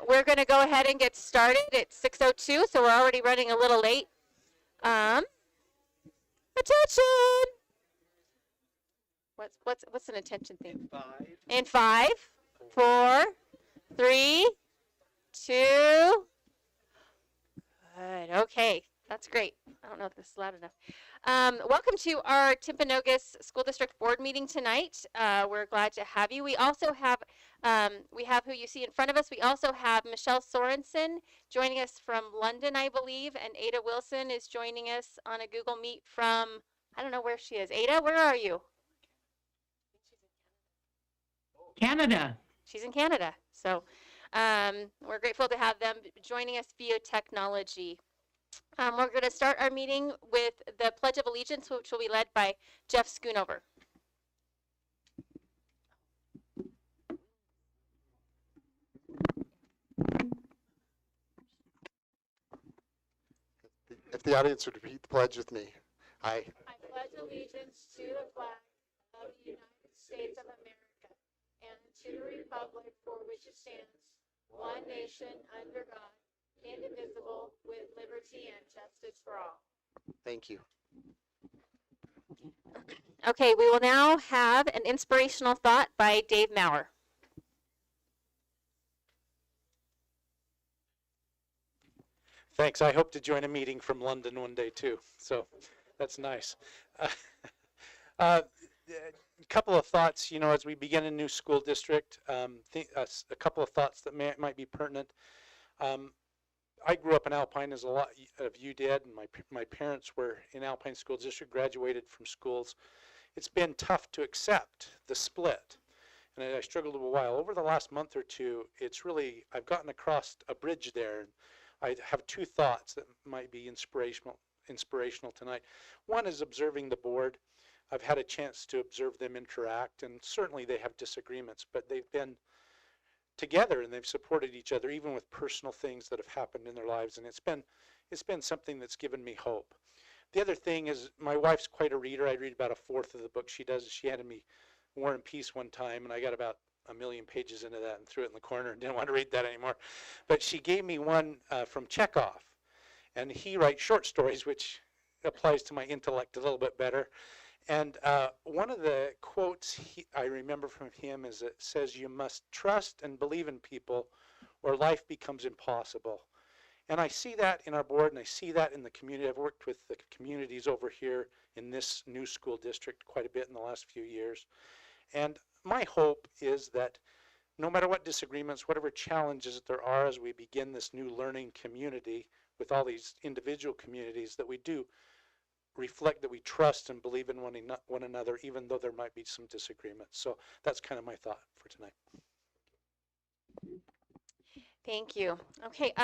We're going to go ahead and get started. It's 6:02, so we're already running a little late. Attention! What's an attention thing? In 5, 4, 3, 2. Good. Okay, that's great. I don't know if this is loud enough. Welcome to our Timpanogos School District Board meeting tonight. We're glad to have you. We also have, we have who you see in front of us. We also have Michelle Sorensen joining us from London, I believe, and Ada Wilson is joining us on a Google Meet from, I don't know where she is. Ada, where are you? Canada. She's in Canada. So we're grateful to have them joining us via technology. We're going to start our meeting with the Pledge of Allegiance, which will be led by Jeff Schoonover. If the audience would repeat the pledge with me. I pledge allegiance to the flag of the United States of America and to the republic for which it stands, one nation under God, indivisible, with liberty and justice for all. thank you. Okay, we will now have an inspirational thought by Dave Maurer. Thanks. I hope to join a meeting from London one day too. So that's nice. A couple of thoughts, you know, as we begin a new school district, a couple of thoughts that might be pertinent. I grew up in Alpine, as a lot of you did, and my parents were in Alpine School District, graduated from schools. It's been tough to accept the split, and I struggled a while. Over the last month or two, it's really, I've gotten across a bridge there. I have two thoughts that might be inspirational tonight. One is observing the board. I've had a chance to observe them interact, and certainly they have disagreements, but they've been together and they've supported each other, even with personal things that have happened in their lives, and it's been something that's given me hope. The other thing is my wife's quite a reader. I read about a fourth of the book she does. She handed me War and Peace one time, and I got about 1,000,000 pages into that and threw it in the corner and didn't want to read that anymore. But she gave me one from Chekhov, and he writes short stories, which applies to my intellect a little bit better. And one of the quotes I remember from him is, it says, "You must trust and believe in people or life becomes impossible." And I see that in our board, and I see that in the community. I've worked with the communities over here in this new school district quite a bit in the last few years. And my hope is that no matter what disagreements, whatever challenges there are as we begin this new learning community with all these individual communities, that we do reflect that we trust and believe in one another, even though there might be some disagreements. So that's kind of my thought for tonight. Thank you. Okay,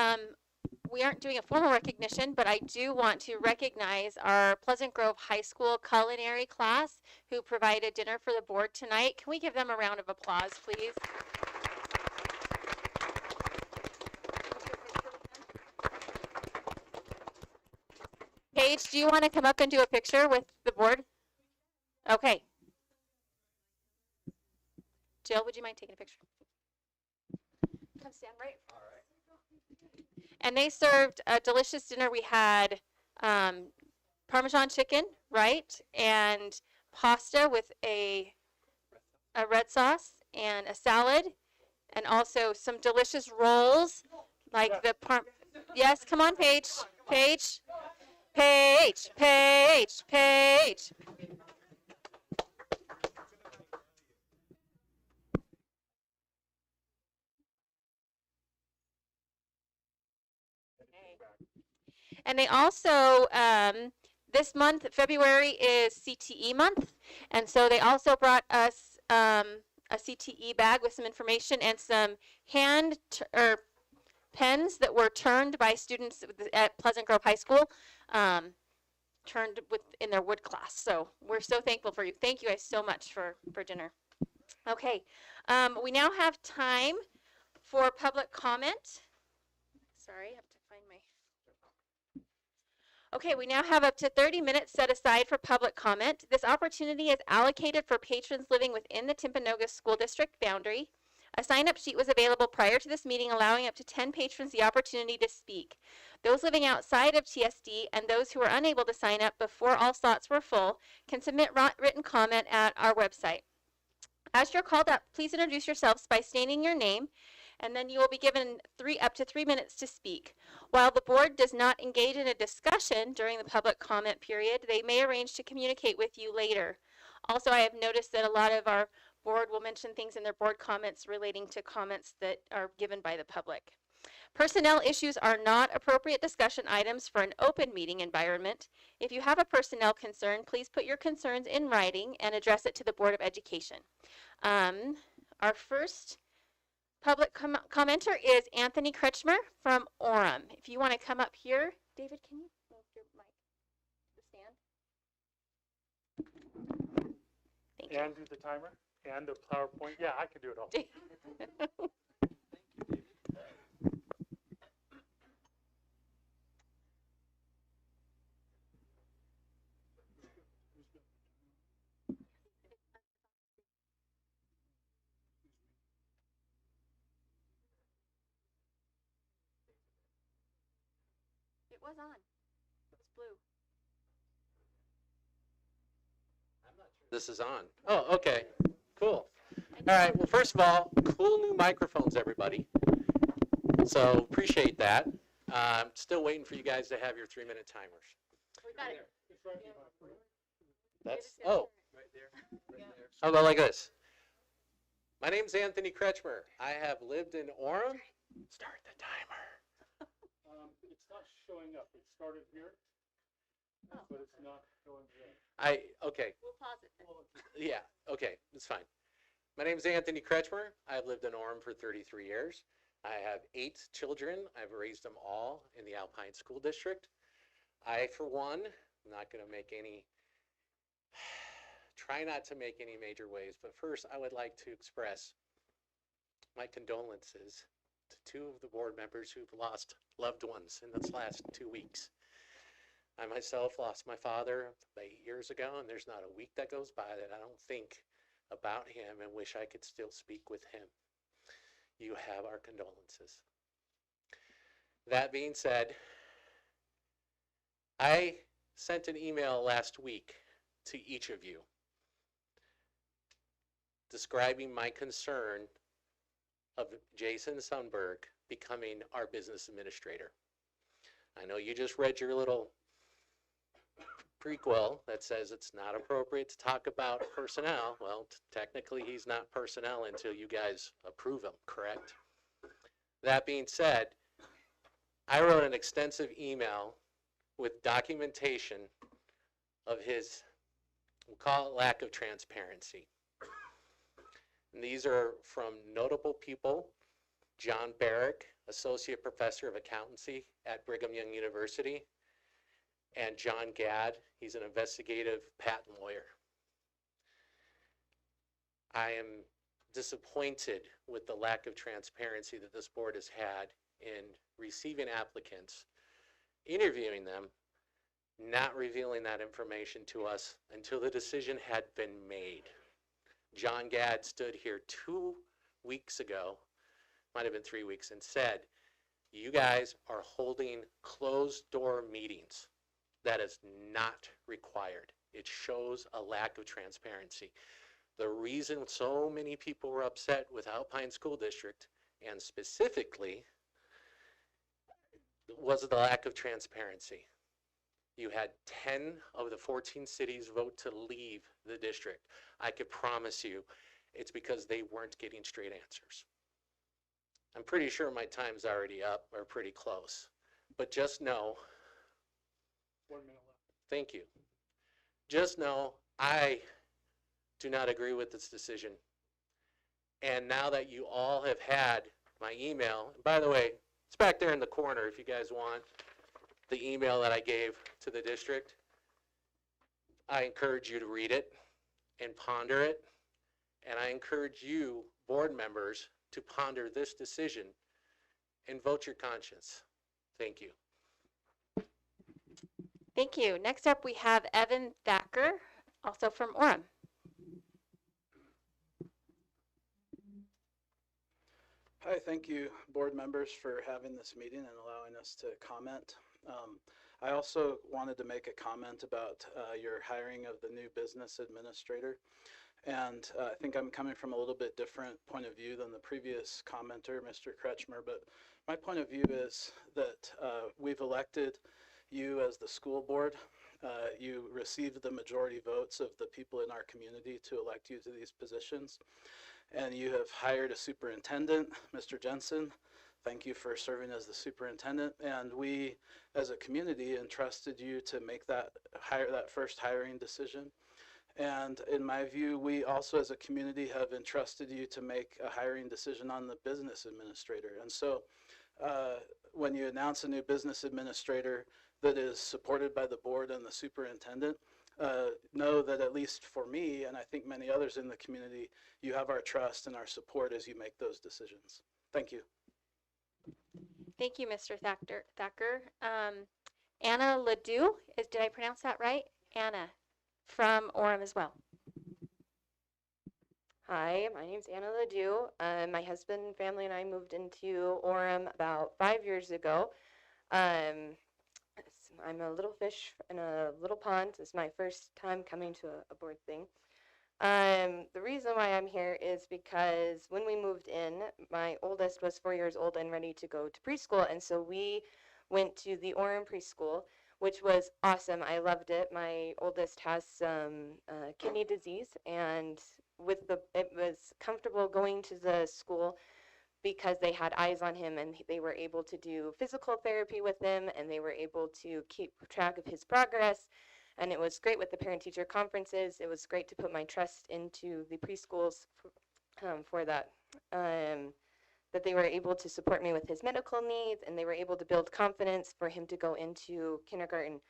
we aren't doing a formal recognition, but I do want to recognize our Pleasant Grove High School culinary class who provided dinner for the board tonight. Can we give them a round of applause, please? Paige, do you want to come up and do a picture with the board? Okay. Jill, would you mind taking a picture? Come stand right. All right. And they served a delicious dinner. We had Parmesan chicken, right? And pasta with a red sauce and a salad, and also some delicious rolls like the yes, come on, Paige. Paige. Paige, Paige, Paige. And they also, this month, February is CTE month, and so they also brought us a CTE bag with some information and some pens that were turned by students at Pleasant Grove High School, turned in their wood class. So we're so thankful for you. Thank you guys so much for dinner. Okay, we now have time for public comment. Sorry, I have to find my... Okay, we now have up to 30 minutes set aside for public comment. This opportunity is allocated for patrons living within the Timpanogos School District boundary. A sign-up sheet was available prior to this meeting, allowing up to 10 patrons the opportunity to speak. Those living outside of TSD and those who were unable to sign up before all slots were full can submit written comment at our website. As you're called up, please introduce yourselves by stating your name, and then you will be given up to 3 minutes to speak. While the board does not engage in a discussion during the public comment period, they may arrange to communicate with you later. Also, I have noticed that a lot of our board will mention things in their board comments relating to comments that are given by the public. Personnel issues are not appropriate discussion items for an open meeting environment. If you have a personnel concern, please put your concerns in writing and address it to the Board of Education. Our first public commenter is Anthony Kretschmer from Orem. If you want to come up here, David, can you move your mic to the stand? Thank you. And do the timer and the PowerPoint. Yeah, I can do it all. It was on. It was blue. This is on. Oh, okay. Cool. All right. Well, first of all, cool new microphones, everybody. So appreciate that. Still waiting for you guys to have your 3-minute timers. We got it. That's, oh. How about like this? My name's Anthony Kretschmer. I have lived in Orem. Start the timer. It's not showing up. It started here, but it's not going there. Okay. We'll pause it then. Yeah, okay, it's fine. My name is Anthony Kretschmer. I've lived in Orem for 33 years. I have 8 children. I've raised them all in the Alpine School District. I, for one, am not going to make any, try not to make any major waves, but first I would like to express my condolences to 2 of the board members who've lost loved ones in this last 2 weeks. I myself lost my father about 8 years ago, and there's not a week that goes by that I don't think about him and wish I could still speak with him. You have our condolences. That being said, I sent an email last week to each of you describing my concern of Jason Sundberg becoming our business administrator. I know you just read your little prequel that says it's not appropriate to talk about personnel. Well, technically he's not personnel until you guys approve him, correct? That being said, I wrote an extensive email with documentation of his, we'll call it lack of transparency. And these are from notable people: John Barrick, Associate Professor of Accountancy at Brigham Young University, and John Gadd, he's an investigative patent lawyer. I am disappointed with the lack of transparency that this board has had in receiving applicants, interviewing them, not revealing that information to us until the decision had been made. John Gadd stood here 2 weeks ago, might have been 3 weeks, and said, you guys are holding closed door meetings. That is not required. It shows a lack of transparency. The reason so many people were upset with Alpine School District, and specifically, was the lack of transparency. You had 10 of the 14 cities vote to leave the district. I could promise you it's because they weren't getting straight answers. I'm pretty sure my time's already up, or pretty close. But just know, 1 minute left. thank you. Just know I do not agree with this decision. And now that you all have had my email, and by the way, it's back there in the corner if you guys want the email that I gave to the district. I encourage you to read it and ponder it. And I encourage you, board members, to ponder this decision and vote your conscience. Thank you. Thank you. Next up, we have Evan Thacker, also from Orem. Hi, thank you, board members, for having this meeting and allowing us to comment. I also wanted to make a comment about your hiring of the new business administrator. And I think I'm coming from a little bit different point of view than the previous commenter, Mr. Kretschmer, but my point of view is that we've elected you as the school board. You received the majority votes of the people in our community to elect you to these positions. And you have hired a superintendent, Mr. Jensen. Thank you for serving as the superintendent. And we, as a community, entrusted you to make that first hiring decision. And in my view, we also as a community have entrusted you to make a hiring decision on the business administrator. And so when you announce a new business administrator that is supported by the board and the superintendent, know that at least for me, and I think many others in the community, you have our trust and our support as you make those decisions. Thank you. Thank you, Mr. Thacker. Anna Ledoux, did I pronounce that right? Anna, from Orem as well. Hi, my name's Anna Ledoux. My husband, family, and I moved into Orem about 5 years ago. I'm a little fish in a little pond. It's my first time coming to a board thing. The reason why I'm here is because when we moved in, my oldest was 4 years old and ready to go to preschool, and so we went to the Orem preschool, which was awesome. I loved it. My oldest has some kidney disease, and it was comfortable going to the school because they had eyes on him and they were able to do physical therapy with him and they were able to keep track of his progress. And it was great with the parent-teacher conferences. It was great to put my trust into the preschools for that. That they were able to support me with his medical needs and they were able to build confidence for him to go into kindergarten.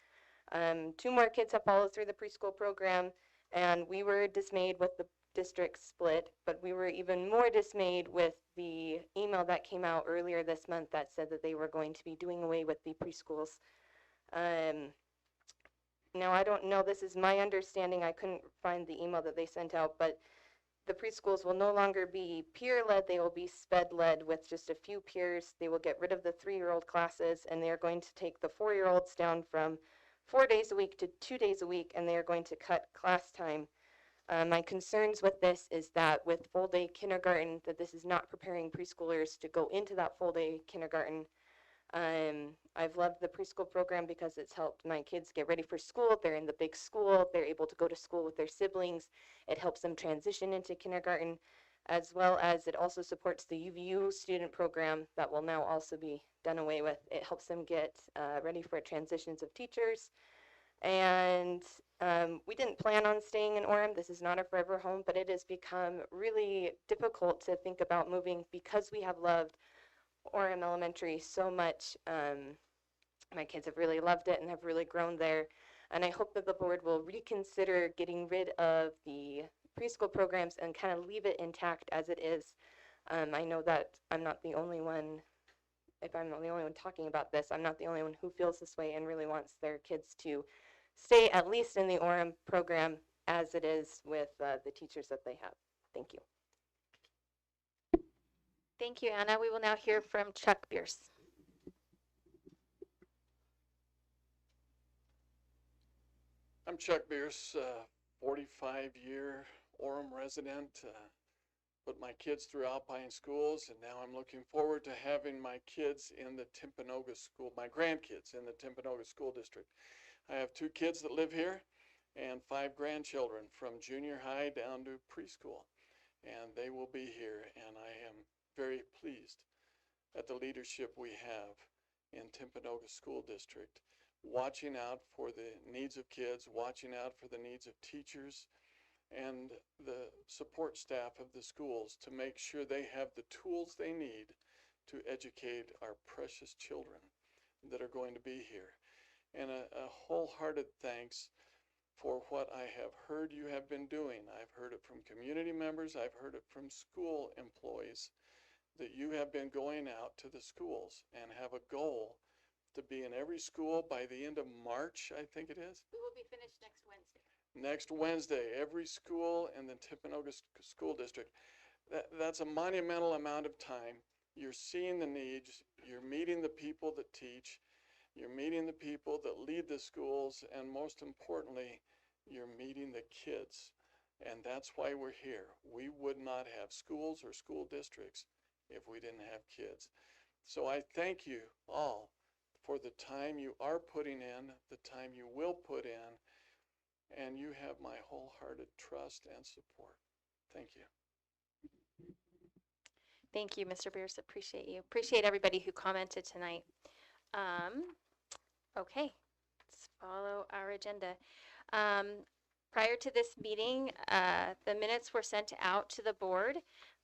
2 more kids have followed through the preschool program, and we were dismayed with the district split, but we were even more dismayed with the email that came out earlier this month that said that they were going to be doing away with the preschools. Now, I don't know, this is my understanding, I couldn't find the email that they sent out, but the preschools will no longer be peer-led, they will be SPED-led with just a few peers. They will get rid of the 3-year-old classes, and they are going to take the 4-year-olds down from 4 days a week to 2 days a week, and they are going to cut class time. My concerns with this is that with full-day kindergarten, that this is not preparing preschoolers to go into that full-day kindergarten. I've loved the preschool program because it's helped my kids get ready for school. They're in the big school. They're able to go to school with their siblings. It helps them transition into kindergarten, as well as it also supports the UVU student program that will now also be done away with. It helps them get ready for transitions of teachers. And we didn't plan on staying in Orem. This is not a forever home, but it has become really difficult to think about moving because we have loved Orem Elementary so much. My kids have really loved it and have really grown there. And I hope that the board will reconsider getting rid of the preschool programs and kind of leave it intact as it is. I know that I'm not the only one, if I'm not the only one talking about this, I'm not the only one who feels this way and really wants their kids to stay at least in the Orem program as it is with the teachers that they have. Thank you. Thank you, Anna. We will now hear from Chuck Bierce. I'm Chuck Bierce, 45-year Orem resident. Put my kids through Alpine schools, and now I'm looking forward to having my kids in the Timpanogos school, my grandkids in the Timpanogos school district. I have 2 kids that live here and 5 grandchildren from junior high down to preschool, and they will be here, and I am very pleased at the leadership we have in Timpanogos School District, watching out for the needs of kids, watching out for the needs of teachers and the support staff of the schools to make sure they have the tools they need to educate our precious children that are going to be here. And a wholehearted thanks for what I have heard you have been doing. I've heard it from community members, I've heard it from school employees, that you have been going out to the schools and have a goal to be in every school by the end of March, I think it is. We will be finished next Wednesday. Next Wednesday, every school in the Timpanogos School District. That's a monumental amount of time you're seeing the needs, you're meeting the people that teach, you're meeting the people that lead the schools, and most importantly, you're meeting the kids. And that's why we're here. We would not have schools or school districts if we didn't have kids. So I thank you all for the time you are putting in, the time you will put in, and you have my wholehearted trust and support. Thank you. Thank you, Mr. Beers. Appreciate you. Appreciate everybody who commented tonight. Okay, let's follow our agenda. Prior to this meeting, the minutes were sent out to the board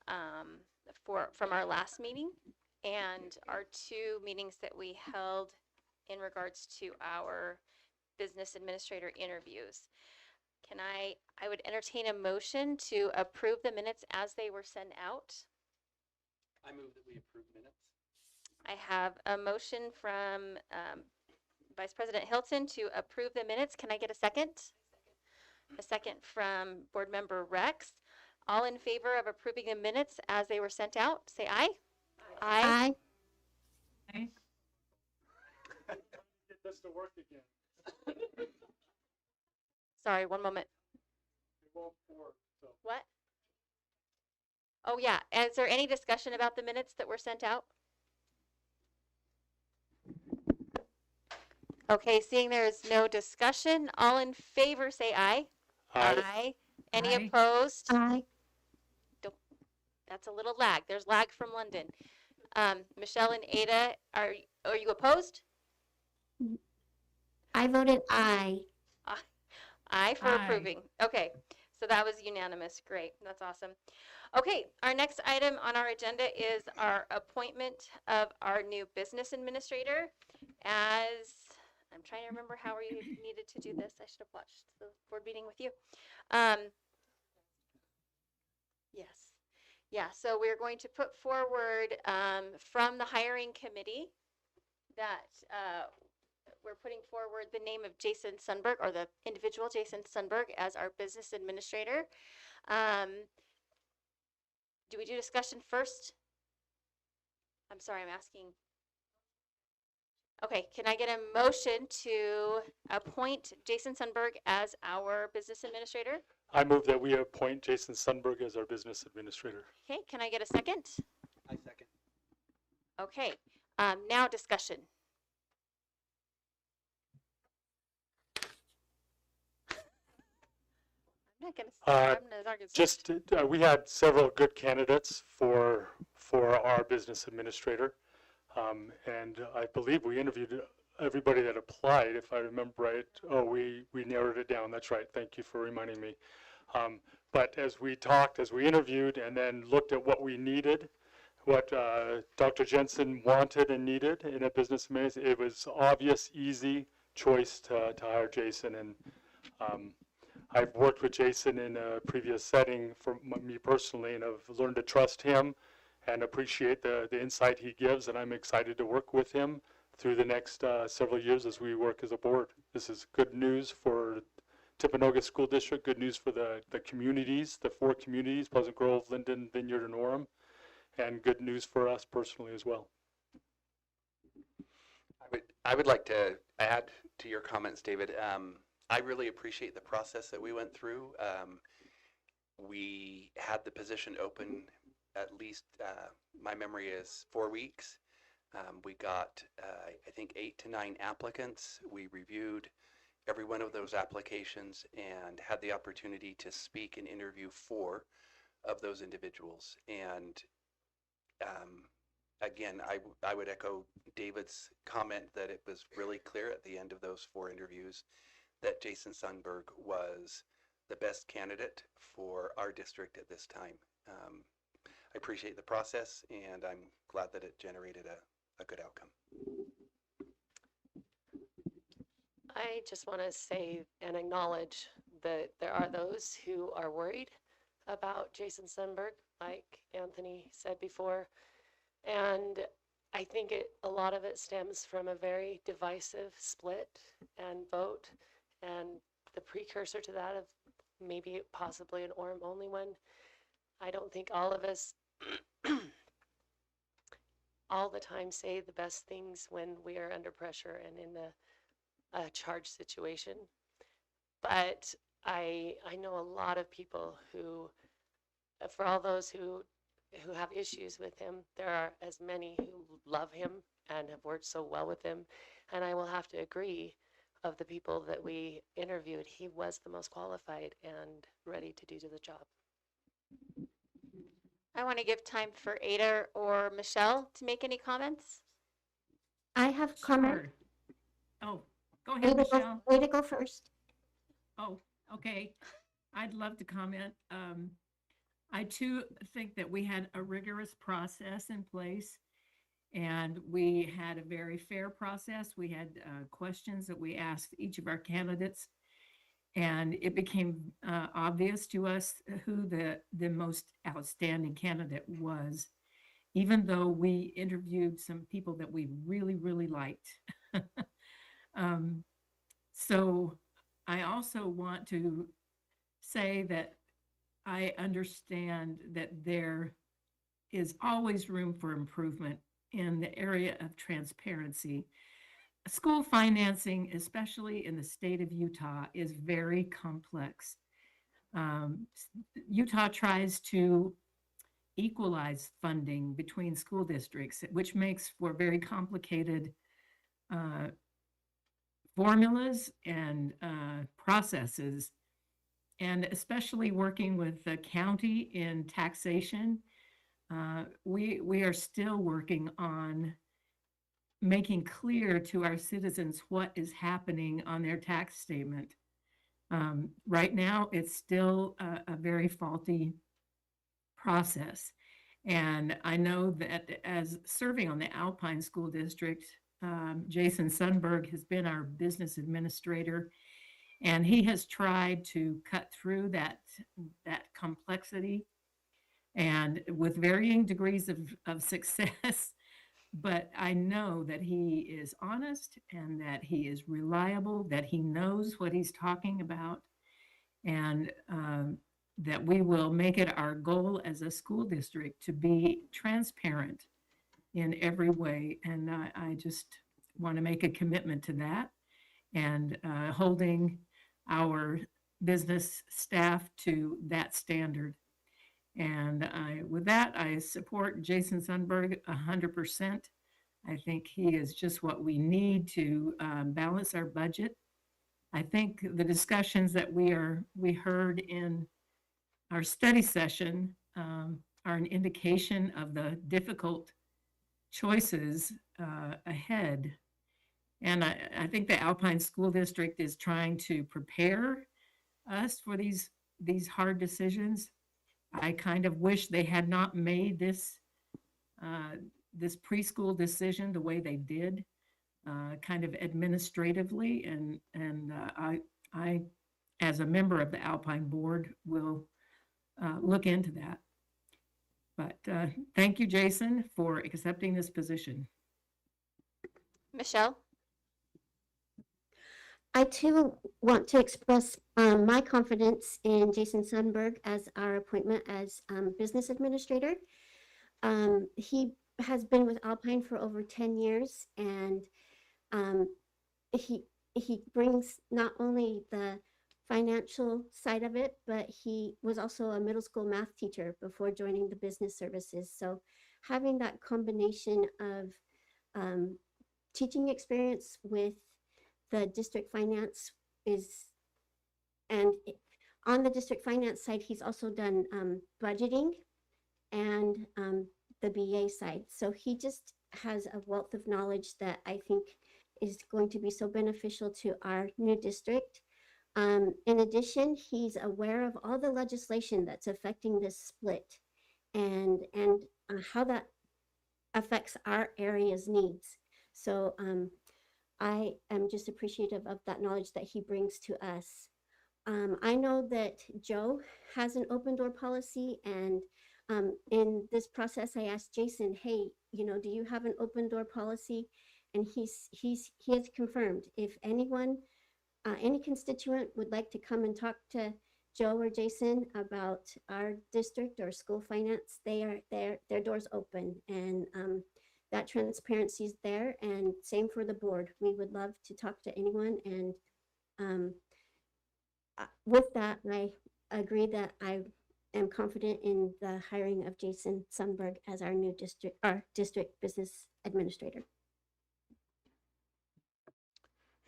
from our last meeting and our 2 meetings that we held in regards to our business administrator interviews. I would entertain a motion to approve the minutes as they were sent out. I move that we approve minutes. I have a motion from Vice President Hilton to approve the minutes. Can I get a second? A second from Board Member Rex. All in favor of approving the minutes as they were sent out, say aye. Aye. Okay. Get this to work again. Sorry, one moment. It won't work, so. What? Oh, yeah. Is there any discussion about the minutes that were sent out? Okay, seeing there is no discussion, all in favor say aye. Aye. Any Aye. opposed? Aye. That's a little lag. There's lag from London. Michelle and Ada, are you opposed? I voted aye. Aye for Aye. approving. Okay, so that was unanimous. Great, that's awesome. Okay, our next item on our agenda is our appointment of our new business administrator. As I'm trying to remember how we needed to do this. I should have watched the board meeting with you. Yes. Yeah, so we're going to put forward from the hiring committee that we're putting forward the name of Jason Sundberg, or the individual Jason Sundberg, as our business administrator. Do we do discussion first? I'm sorry, I'm asking. Okay, can I get a motion to appoint Jason Sundberg as our business administrator? I move that we appoint Jason Sundberg as our business administrator. Okay, can I get a second? I second. Okay, now discussion. I'm not gonna argue. Just, we had several good candidates for our business administrator. And I believe we interviewed everybody that applied, if I remember right. Oh, we narrowed it down. That's right. Thank you for reminding me. But as we talked, as we interviewed and then looked at what we needed, what Dr. Jensen wanted and needed in a business administrator, it was obvious, easy choice to hire Jason. And I've worked with Jason in a previous setting for me personally, and I've learned to trust him and appreciate the insight he gives, and I'm excited to work with him through the next several years as we work as a board. This is good news for Timpanogos School District, good news for the communities, the 4 communities, Pleasant Grove, Linden, Vineyard, and Orem, and good news for us personally as well. I would like to add to your comments, David. I really appreciate the process that we went through. We had the position open at least, my memory is 4 weeks. We got, I think, 8 to 9 applicants. We reviewed every one of those applications and had the opportunity to speak and interview 4 of those individuals. And again, I would echo David's comment that it was really clear at the end of those 4 interviews that Jason Sundberg was the best candidate for our district at this time. I appreciate the process, and I'm glad that it generated a good outcome. I just want to say and acknowledge that there are those who are worried about Jason Sundberg, like Anthony said before. And I think a lot of it stems from a very divisive split and vote, and the precursor to that of maybe possibly an Orem only one. I don't think all of us all the time say the best things when we are under pressure and in a charged situation. But I know a lot of people who, for all those who have issues with him, there are as many who love him and have worked so well with him. And I will have to agree, of the people that we interviewed, he was the most qualified and ready to do the job. I want to give time for Ada or Michelle to make any comments. I have comment. Sure. Oh, go ahead, Michelle. Way to go first. Oh, okay. I'd love to comment. I too think that we had a rigorous process in place, and we had a very fair process. We had questions that we asked each of our candidates, and it became obvious to us who the most outstanding candidate was, even though we interviewed some people that we really, really liked. So I also want to say that I understand that there is always room for improvement in the area of transparency. School financing, especially in the state of Utah, is very complex. Utah tries to equalize funding between school districts, which makes for very complicated formulas and processes. And especially working with the county in taxation, we are still working on making clear to our citizens what is happening on their tax statement. Right now, it's still a very faulty process. And I know that as serving on the Alpine School District, Jason Sundberg has been our business administrator, and he has tried to cut through that complexity, and with varying degrees of success. But I know that he is honest and that he is reliable, that he knows what he's talking about, and that we will make it our goal as a school district to be transparent in every way. And I just want to make a commitment to that, and holding our business staff to that standard. And with that, I support Jason Sundberg 100%. I think he is just what we need to balance our budget. I think the discussions that we heard in our study session are an indication of the difficult choices ahead. And I think the Alpine School District is trying to prepare us for these hard decisions. I kind of wish they had not made this preschool decision the way they did, kind of administratively. And I, as a member of the Alpine Board, will look into that. But thank you, Jason, for accepting this position. Michelle? I too want to express my confidence in Jason Sundberg as our appointment as business administrator. He has been with Alpine for over 10 years, and he brings not only the financial side of it, but he was also a middle school math teacher before joining the business services. So having that combination of teaching experience with the district finance on the district finance side, he's also done budgeting and the BA side. So he just has a wealth of knowledge that I think is going to be so beneficial to our new district. In addition, he's aware of all the legislation that's affecting this split and how that affects our area's needs. So I am just appreciative of that knowledge that he brings to us. I know that Joe has an open door policy, and in this process, I asked Jason, hey, do you have an open door policy? And he has confirmed if anyone, any constituent would like to come and talk to Joe or Jason about our district or school finance, their doors open, and that transparency is there, and same for the board. We would love to talk to anyone, and with that, I agree that I am confident in the hiring of Jason Sundberg as our new district business administrator.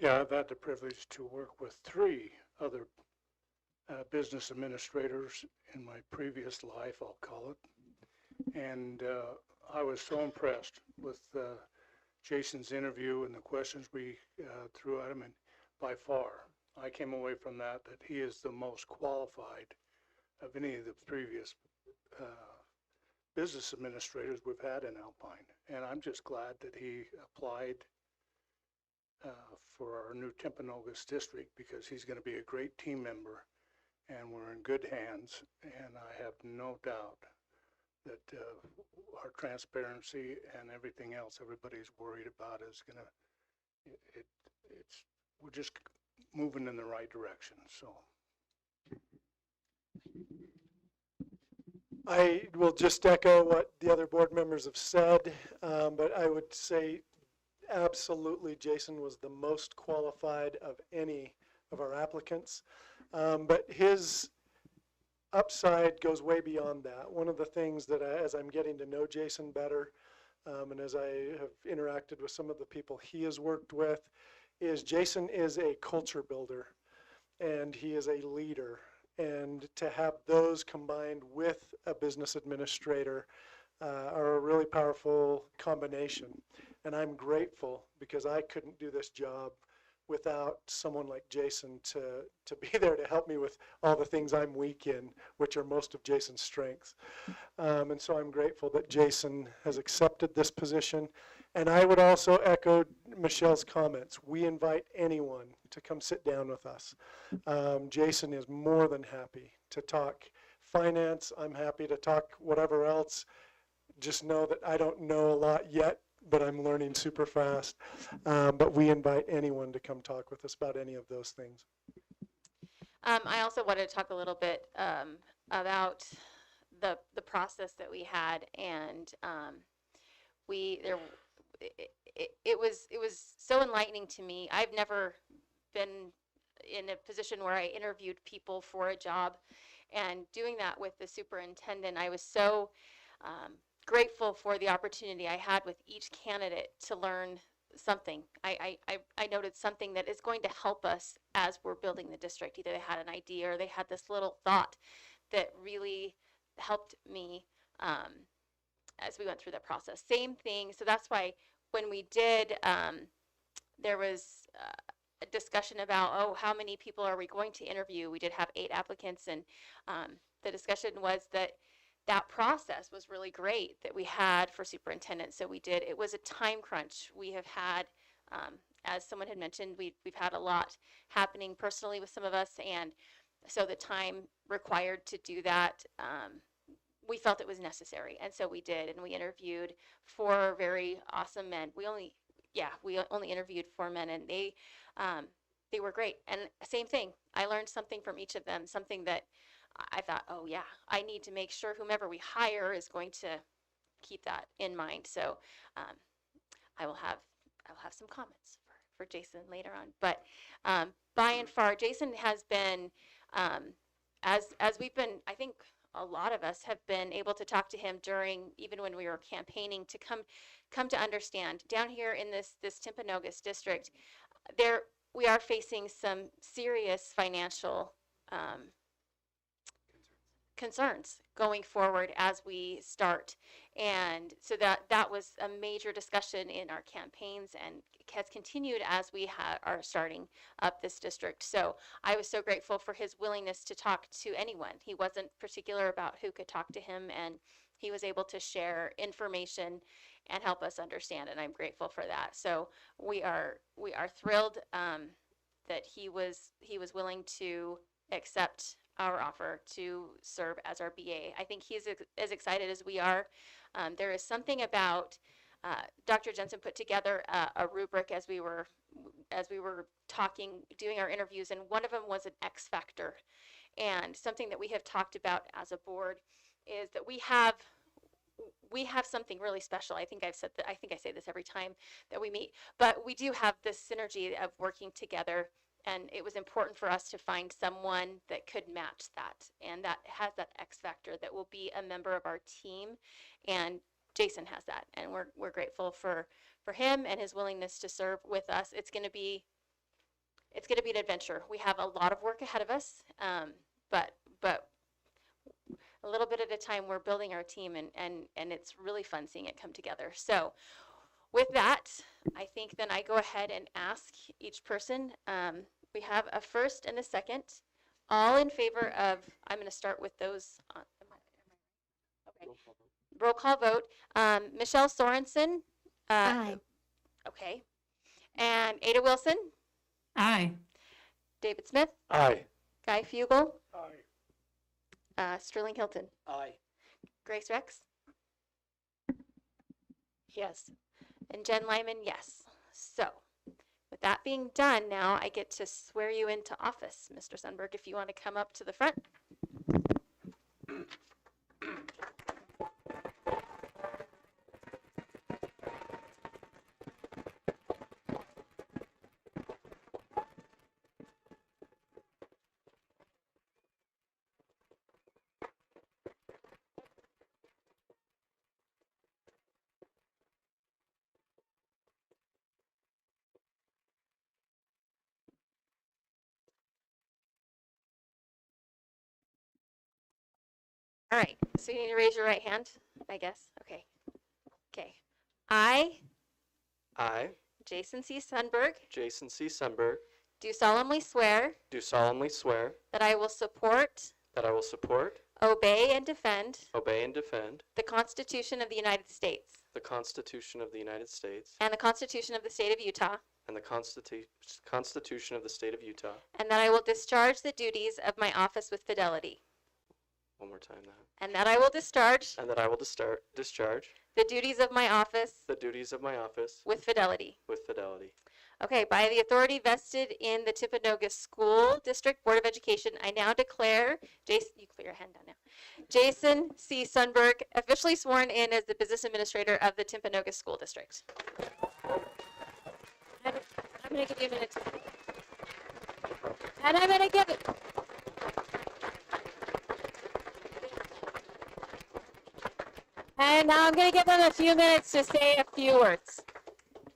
Yeah, I've had the privilege to work with 3 other business administrators in my previous life, I'll call it. And I was so impressed with Jason's interview and the questions we threw at him. And by far, I came away from that he is the most qualified of any of the previous business administrators we've had in Alpine. And I'm just glad that he applied for our new Timpanogos district, because he's going to be a great team member, and we're in good hands. And I have no doubt that our transparency and everything else everybody's worried about is going to, we're just moving in the right direction. So I will just echo what the other board members have said, but I would say absolutely Jason was the most qualified of any of our applicants. But his upside goes way beyond that. One of the things that as I'm getting to know Jason better, and as I have interacted with some of the people he has worked with, is Jason is a culture builder, and he is a leader. And to have those combined with a business administrator are a really powerful combination. And I'm grateful, because I couldn't do this job without someone like Jason to be there to help me with all the things I'm weak in, which are most of Jason's strengths. And so I'm grateful that Jason has accepted this position. And I would also echo Michelle's comments. We invite anyone to come sit down with us. Jason is more than happy to talk finance. I'm happy to talk whatever else. Just know that I don't know a lot yet, but I'm learning super fast. But we invite anyone to come talk with us about any of those things. I also wanted to talk a little bit about the process that we had, and it was so enlightening to me. I've never been in a position where I interviewed people for a job, and doing that with the superintendent, I was so grateful for the opportunity I had with each candidate to learn something. I noted something that is going to help us as we're building the district. Either they had an idea or they had this little thought that really helped me as we went through that process. Same thing. So that's why when we did, there was a discussion about, oh, how many people are we going to interview? We did have 8 applicants, and the discussion was that process was really great that we had for superintendent. So it was a time crunch. We have had, as someone had mentioned, we've had a lot happening personally with some of us, and so the time required to do that, we felt it was necessary, and so we did, and we interviewed 4 very awesome men. We only interviewed 4 men, and they were great. And same thing, I learned something from each of them, something that I thought, oh yeah, I need to make sure whomever we hire is going to keep that in mind. So I'll have some comments for Jason later on. But by and far, Jason has been, as we've been, I think a lot of us have been able to talk to him even when we were campaigning, to come to understand down here in this Timpanogos district, we are facing some serious financial concerns going forward as we start. And so that was a major discussion in our campaigns, and has continued as we are starting up this district. So I was so grateful for his willingness to talk to anyone. He wasn't particular about who could talk to him, and he was able to share information and help us understand, and I'm grateful for that. So we are thrilled that he was willing to accept our offer to serve as our BA. I think he's as excited as we are. There is something about Dr. Jensen put together a rubric as we were talking, doing our interviews, and one of them was an X factor. And something that we have talked about as a board is that we have we have something really special. I think I've said that. I think I say this every time that we meet, but we do have this synergy of working together. And it was important for us to find someone that could match that and that has that X factor that will be a member of our team. And Jason has that, and we're grateful for him and his willingness to serve with us. It's going to be an adventure. We have a lot of work ahead of us, but a little bit at a time, we're building our team, and it's really fun seeing it come together. So with that, I think then I go ahead and ask each person. We have a first and a second. All in favor of, I'm going to start with those. Okay. Roll call vote. Michelle Sorensen. Aye. Okay. And Ada Wilson. Aye. David Smith. Aye. Guy Fugel. Aye. Sterling Hilton. Aye. Grace Rex. Yes. And Jen Lyman, yes. So, with that being done, now I get to swear you into office, Mr. Sundberg, if you want to come up to the front. All right, so you need to raise your right hand, I guess. Okay. Okay. I, Jason C. Sundberg, Jason C. Sundberg, do solemnly swear do solemnly swear that I will support, that I will support, obey, and defend obey, and defend the Constitution of the United States the Constitution of the United States and the Constitution of the State of Utah, and the Constitution of the State of Utah. and that I will discharge the duties of my office with fidelity. One more time that. And that I will discharge And that I will discharge the duties of my office the duties of my office with fidelity. with fidelity. Okay, by the authority vested in the Timpanogos School District Board of Education, I now declare, Jason, you can put your hand down now. Jason C. Sundberg, officially sworn in as the business administrator of the Timpanogos School District. I'm going to give you a minute. And I'm going to give it. And now I'm going to give them a few minutes to say a few words.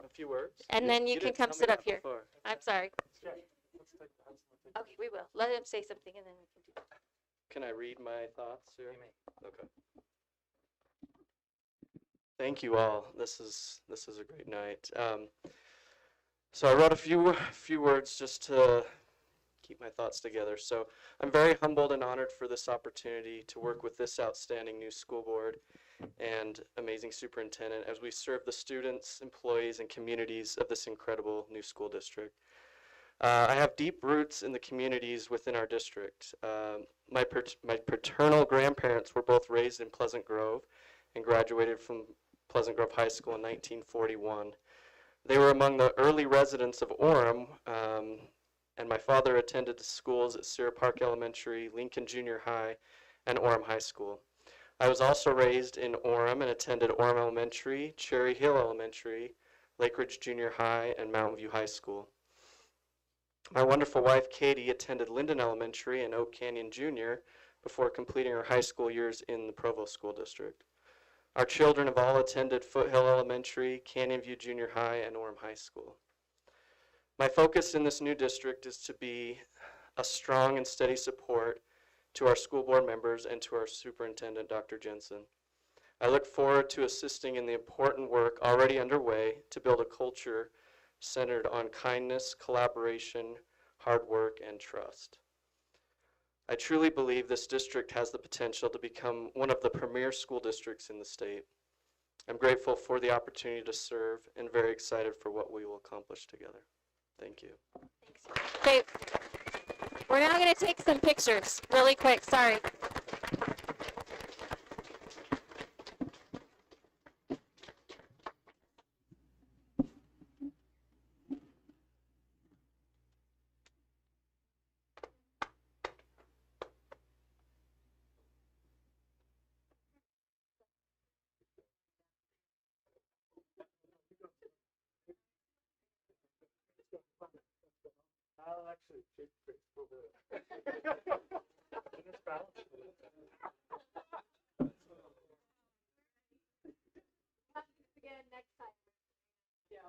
A few words. And then you can didn't come tell me sit up that here. before. I'm sorry. Okay, we will. Let him say something and then we can do it. Can I read my thoughts here? Okay. Thank you all. This is a great night. So I wrote a few words just to keep my thoughts together. So I'm very humbled and honored for this opportunity to work with this outstanding new school board and amazing superintendent as we serve the students, employees, and communities of this incredible new school district. I have deep roots in the communities within our district. My paternal grandparents were both raised in Pleasant Grove and graduated from Pleasant Grove High School in 1941. They were among the early residents of Orem, and my father attended the schools at Sierra Park Elementary, Lincoln Junior High, and Orem High School. I was also raised in Orem and attended Orem Elementary, Cherry Hill Elementary, Lake Ridge Junior High, and Mountain View High School. My wonderful wife, Katie, attended Linden Elementary and Oak Canyon Junior before completing her high school years in the Provo School District. Our children have all attended Foothill Elementary, Canyon View Junior High, and Orem High School. My focus in this new district is to be a strong and steady support to our school board members and to our superintendent, Dr. Jensen. I look forward to assisting in the important work already underway to build a culture centered on kindness, collaboration, hard work, and trust. I truly believe this district has the potential to become one of the premier school districts in the state. I'm grateful for the opportunity to serve and very excited for what we will accomplish together. Thank you. Okay, we're now going to take some pictures really quick. Sorry. I'll actually take Again next time. Yeah.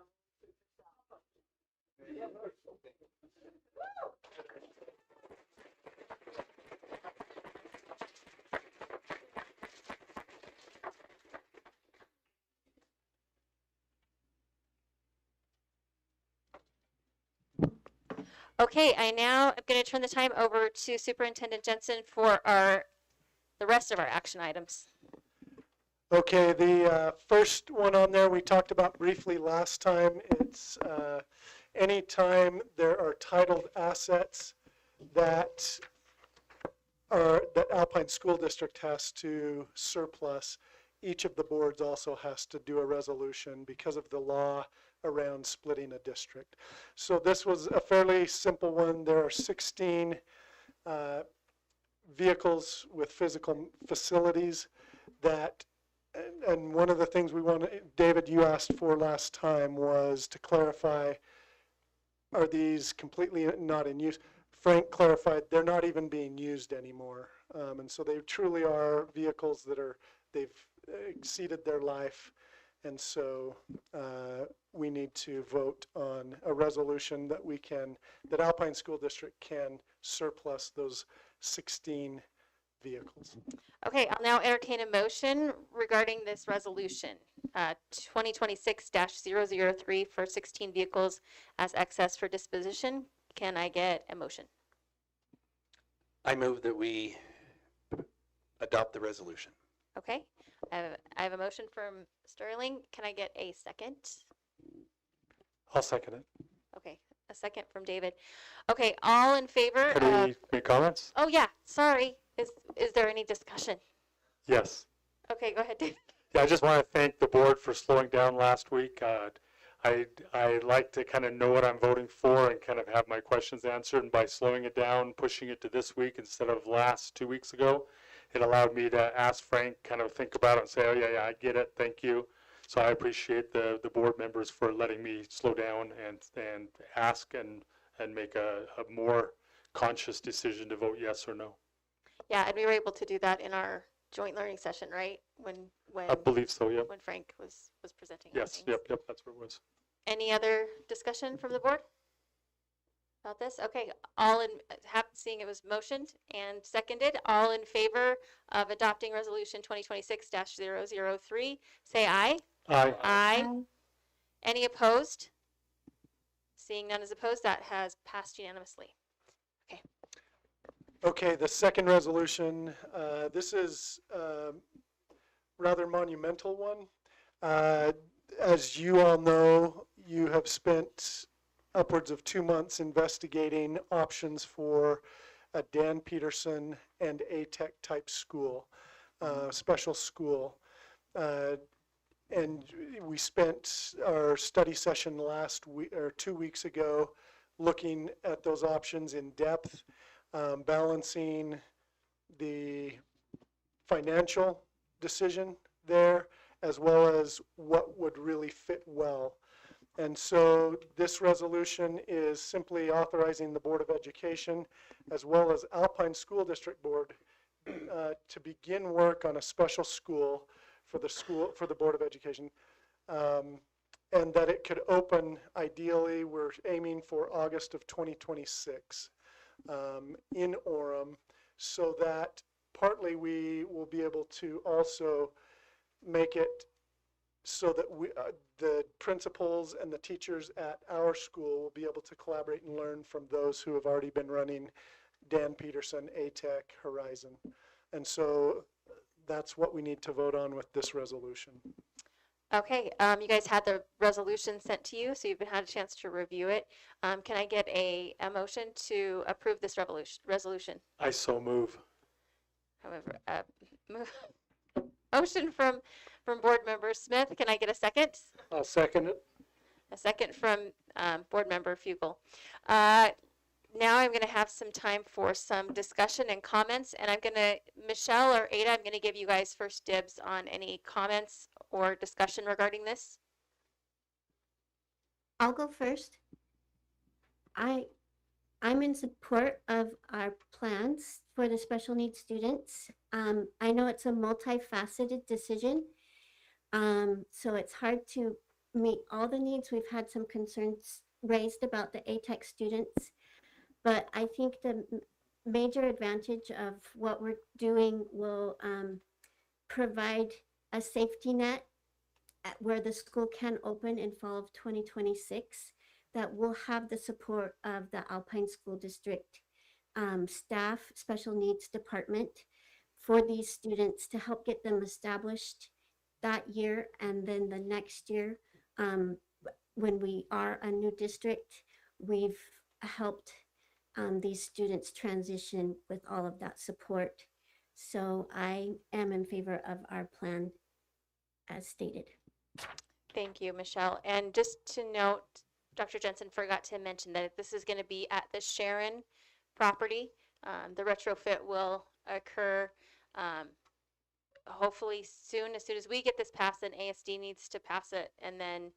Okay, I now am going to turn the time over to Superintendent Jensen for the rest of our action items. Okay, the first one on there we talked about briefly last time. It's anytime there are titled assets that Alpine School District has to surplus, each of the boards also has to do a resolution because of the law around splitting a district. So this was a fairly simple one. There are 16 vehicles with physical facilities that, and one of the things we wanted, David, you asked for last time was to clarify, are these completely not in use? Frank clarified they're not even being used anymore. And so they truly are vehicles that they've exceeded their life. And so we need to vote on a resolution that Alpine School District can surplus those 16 vehicles. Okay, I'll now entertain a motion regarding this resolution, 2026-003 for 16 vehicles as excess for disposition. Can I get a motion? I move that we adopt the resolution. Okay, I have a motion from Sterling. Can I get a second? I'll second it. Okay, a second from David. Okay, all in favor Can of, we make comments? oh yeah, sorry. Is there any discussion? Yes. Okay, go ahead, David. Yeah, I just want to thank the board for slowing down last week. I like to kind of know what I'm voting for and kind of have my questions answered. And by slowing it down, pushing it to this week instead of last 2 weeks ago, it allowed me to ask Frank, kind of think about it and say, oh yeah, I get it, thank you. So I appreciate the board members for letting me slow down and ask and make a more conscious decision to vote yes or no. Yeah, and we were able to do that in our joint learning session, right? When I believe so, yep. when Frank was presenting. Yes, yep, that's what it was. Any other discussion from the board about this? Okay, seeing it was motioned and seconded, all in favor of adopting resolution 2026-003, say aye. Aye. Aye. Any opposed? Seeing none is opposed, that has passed unanimously. Okay, the second resolution, this is a rather monumental one. As you all know, you have spent upwards of 2 months investigating options for a Dan Peterson and ATEC type school, special school. And we spent our study session last week or 2 weeks ago looking at those options in depth, balancing the financial decision there as well as what would really fit well. And so this resolution is simply authorizing the Board of Education as well as Alpine School District Board to begin work on a special school for the Board of Education, and that it could open, ideally, we're aiming for August of 2026 in Orem, so that partly we will be able to also make it so that the principals and the teachers at our school will be able to collaborate and learn from those who have already been running Dan Peterson, ATEC, Horizon. And so that's what we need to vote on with this resolution. Okay, you guys had the resolution sent to you, so you've had a chance to review it. Can I get a motion to approve this resolution? I so move. However, motion from Board Member Smith. Can I get a second? I'll second it. A second from Board Member Fugel. Now I'm going to have some time for some discussion and comments, and I'm going to, Michelle or Ada, I'm going to give you guys first dibs on any comments or discussion regarding this. I'll go first. I I'm in support of our plans for the special needs students. I know it's a multifaceted decision, so it's hard to meet all the needs. We've had some concerns raised about the ATEC students, but I think the major advantage of what we're doing will provide a safety net where the school can open in fall of 2026 that will have the support of the Alpine School District staff, special needs department for these students to help get them established that year. And then the next year, when we are a new district, we've helped these students transition with all of that support. So I am in favor of our plan as stated. Thank you, Michelle. And just to note, Dr. Jensen forgot to mention that this is going to be at the Sharon property. The retrofit will occur hopefully soon. As soon as we get this passed, then ASD needs to pass it, and then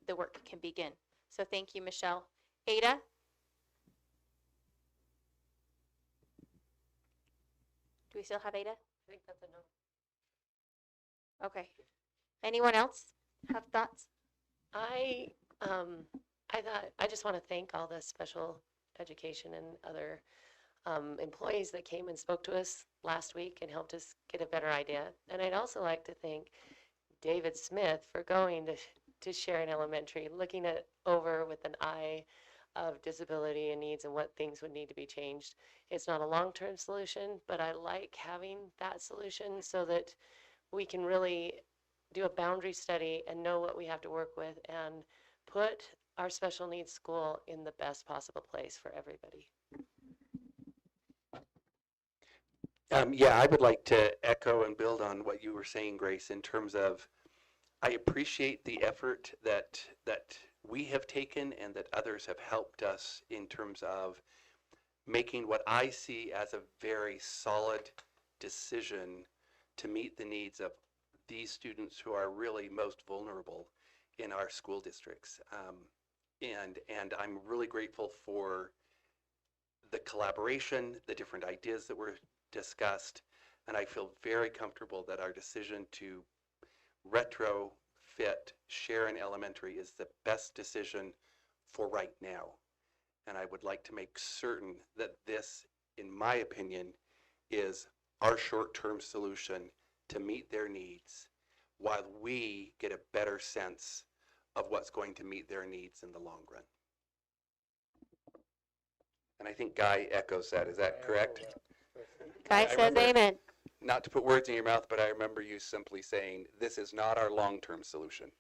the work can begin. So thank you, Michelle. Ada? Do we still have Ada? I think that's a no. Okay. Anyone else have thoughts? I just want to thank all the special education and other employees that came and spoke to us last week and helped us get a better idea. And I'd also like to thank David Smith for going to Sharon Elementary, looking it over with an eye of disability and needs and what things would need to be changed. It's not a long-term solution, but I like having that solution so that we can really do a boundary study and know what we have to work with and put our special needs school in the best possible place for everybody. Yeah, I would like to echo and build on what you were saying, Grace, in terms of I appreciate the effort that we have taken and that others have helped us in terms of making what I see as a very solid decision to meet the needs of these students who are really most vulnerable in our school districts. And I'm really grateful for the collaboration, the different ideas that were discussed, and I feel very comfortable that our decision to retrofit Sharon Elementary is the best decision for right now. And I would like to make certain that this, in my opinion, is our short-term solution to meet their needs while we get a better sense of what's going to meet their needs in the long run. And I think Guy echoes that. Is that correct? Guy says amen. Not to put words in your mouth, but I remember you simply saying, this is not our long-term solution.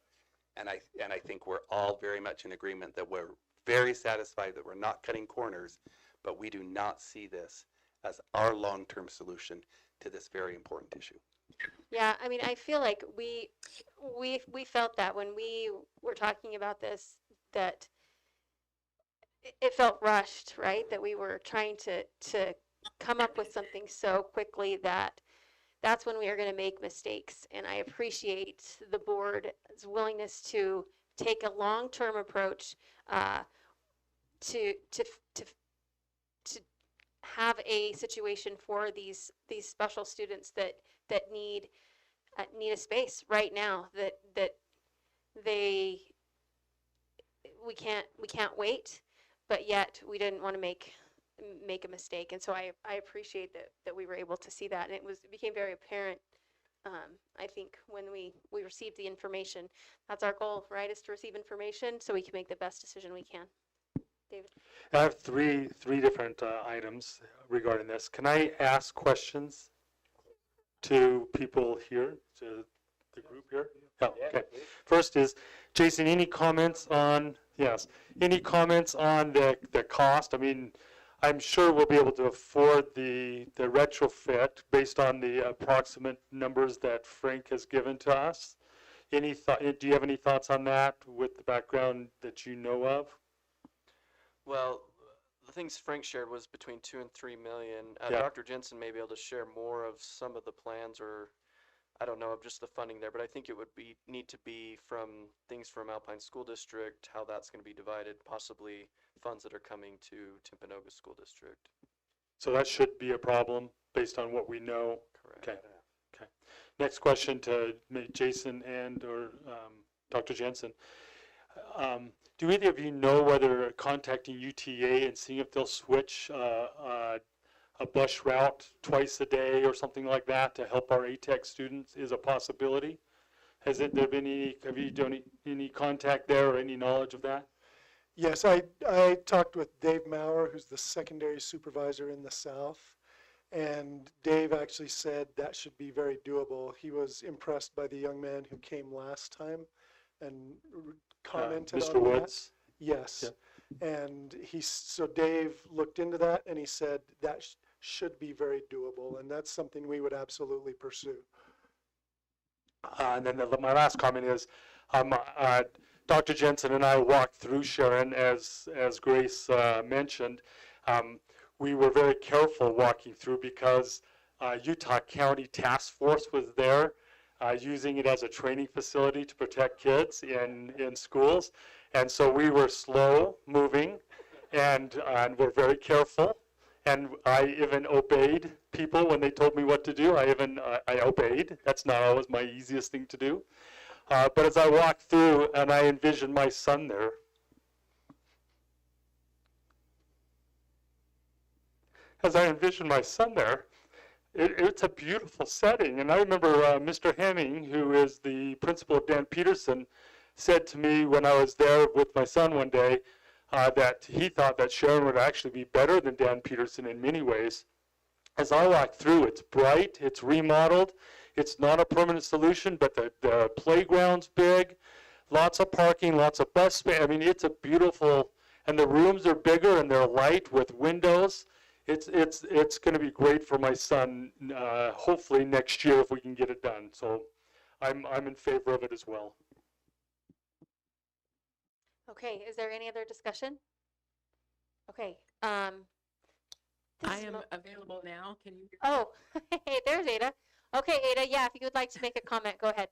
And I think we're all very much in agreement that we're very satisfied that we're not cutting corners, but we do not see this as our long-term solution to this very important issue. Yeah, I mean, I feel like we felt that when we were talking about this, that it felt rushed, right? That we were trying to come up with something so quickly that that's when we are going to make mistakes. And I appreciate the board's willingness to take a long-term approach to have a situation for these special students that need a space right now, that we can't wait, but yet we didn't want to make a mistake. And so I appreciate that we were able to see that, and it became very apparent. I think when we received the information, that's our goal, right? Is to receive information so we can make the best decision we can. David? I have three different items regarding this. Can I ask questions to people here, to the group here? Oh, okay. First is, Jason, any comments on, any comments on the cost? I mean, I'm sure we'll be able to afford the retrofit based on the approximate numbers that Frank has given to us. Do you have any thoughts on that with the background that you know of? Well, the things Frank shared was between 2 and 3 million. Yeah. Dr. Jensen may be able to share more of some of the plans or I don't know of just the funding there, but I think it would need to be from things from Alpine School District, how that's going to be divided, possibly funds that are coming to Timpanogos School District. So that should be a problem based on what we know. Correct. Okay. Okay. Next question to Jason and or Dr. Jensen. Do either of you know whether contacting UTA and seeing if they'll switch a bus route twice a day or something like that to help our ATEC students is a possibility? Has there been any, have you done any contact there or any knowledge of that? Yes, I talked with Dave Maurer, who's the secondary supervisor in the South, and Dave actually said that should be very doable. He was impressed by the young man who came last time and commented Mr. on Woods? that. Yes. Yeah. And so Dave looked into that and he said that should be very doable, and that's something we would absolutely pursue. And then my last comment is, Dr. Jensen and I walked through Sharon, as Grace mentioned. We were very careful walking through because Utah County Task Force was there, using it as a training facility to protect kids in schools. And so we were slow moving and we're very careful. And I even obeyed people when they told me what to do. I obeyed. That's not always my easiest thing to do. But as I walked through and I envisioned my son there, it's a beautiful setting. And I remember Mr. Hemming, who is the principal of Dan Peterson, said to me when I was there with my son one day that he thought that Sharon would actually be better than Dan Peterson in many ways. As I walked through, it's bright, it's remodeled, it's not a permanent solution, but the playground's big, lots of parking, lots of bus space. I mean, it's a beautiful, and the rooms are bigger and they're light with windows. It's going to be great for my son, hopefully next year if we can get it done. So I'm in favor of it as well. Okay, is there any other discussion? Okay, I am available now. Can you? Oh, hey, there's Ada. Okay, Ada, yeah, if you would like to make a comment, go ahead.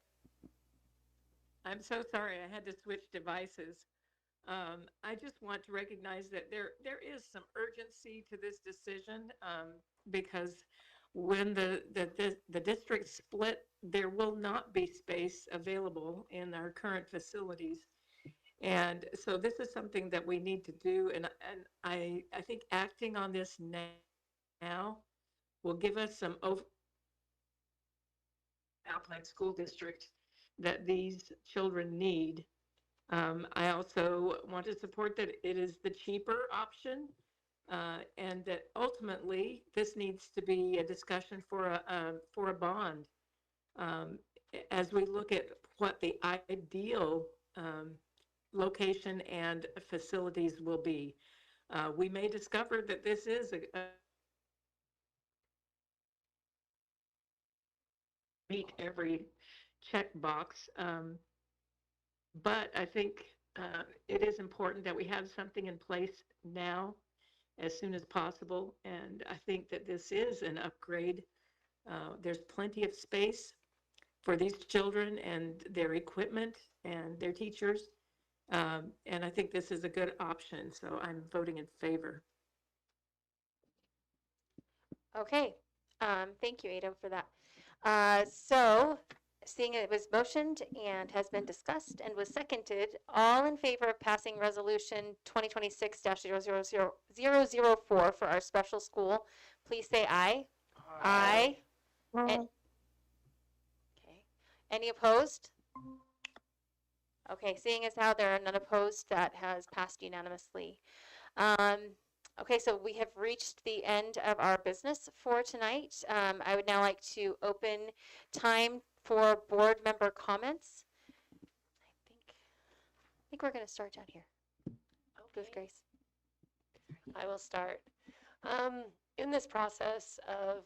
I'm so sorry, I had to switch devices. I just want to recognize that there is some urgency to this decision because when the district split, there will not be space available in our current facilities. And so this is something that we need to do, and I think acting on this now will give us some Alpine School District that these children need. I also want to support that it is the cheaper option, and that ultimately this needs to be a discussion for a bond. As we look at what the ideal location and facilities will be. We may discover that this is meet every checkbox, but I think it is important that we have something in place now as soon as possible, and I think that this is an upgrade. There's plenty of space for these children and their equipment and their teachers. And I think this is a good option, so I'm voting in favor. Okay, thank you, Ada, for that. So, seeing it was motioned and has been discussed and was seconded, all in favor of passing resolution 2026-000-004 for our special school, please say aye. Aye. Okay. Any opposed? Okay, seeing as how there are none opposed, that has passed unanimously. Okay, so we have reached the end of our business for tonight. I would now like to open time for board member comments. I think we're going to start down here. With Grace. I will start. In this process of,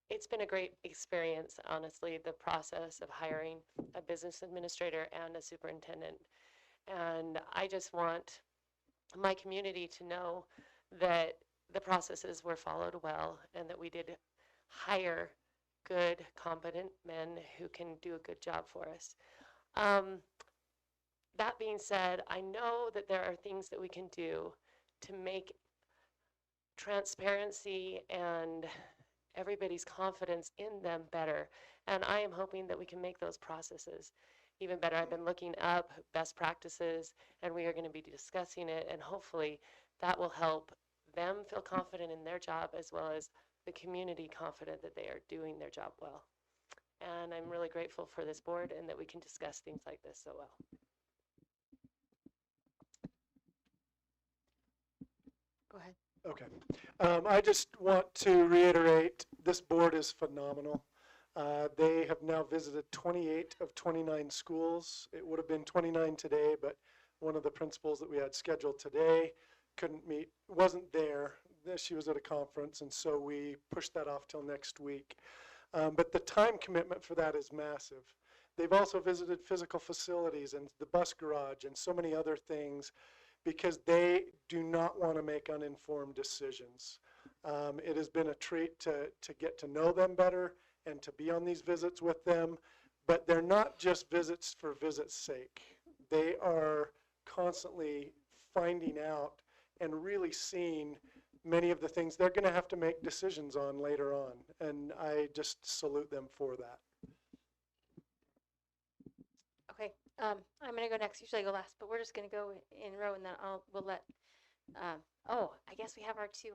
it's been a great experience, honestly, the process of hiring a business administrator and a superintendent. And I just want my community to know that the processes were followed well and that we did hire good, competent men who can do a good job for us. Um, that being said, I know that there are things that we can do to make transparency and everybody's confidence in them better. And I am hoping that we can make those processes even better. I've been looking up best practices, and we are going to be discussing it, and hopefully that will help them feel confident in their job as well as the community confident that they are doing their job well. And I'm really grateful for this board and that we can discuss things like this so well. Go ahead. Okay. I just want to reiterate, this board is phenomenal. They have now visited 28 of 29 schools. It would have been 29 today, but one of the principals that we had scheduled today couldn't meet, wasn't there. She was at a conference, and so we pushed that off till next week. But the time commitment for that is massive. They've also visited physical facilities and the bus garage and so many other things because they do not want to make uninformed decisions. It has been a treat to get to know them better and to be on these visits with them, but they're not just visits for visits' sake. They are constantly finding out and really seeing many of the things they're going to have to make decisions on later on, and I just salute them for that. Okay, I'm gonna go next. Usually I go last, but we're just gonna go in row, and then we'll let. Oh, I guess we have our two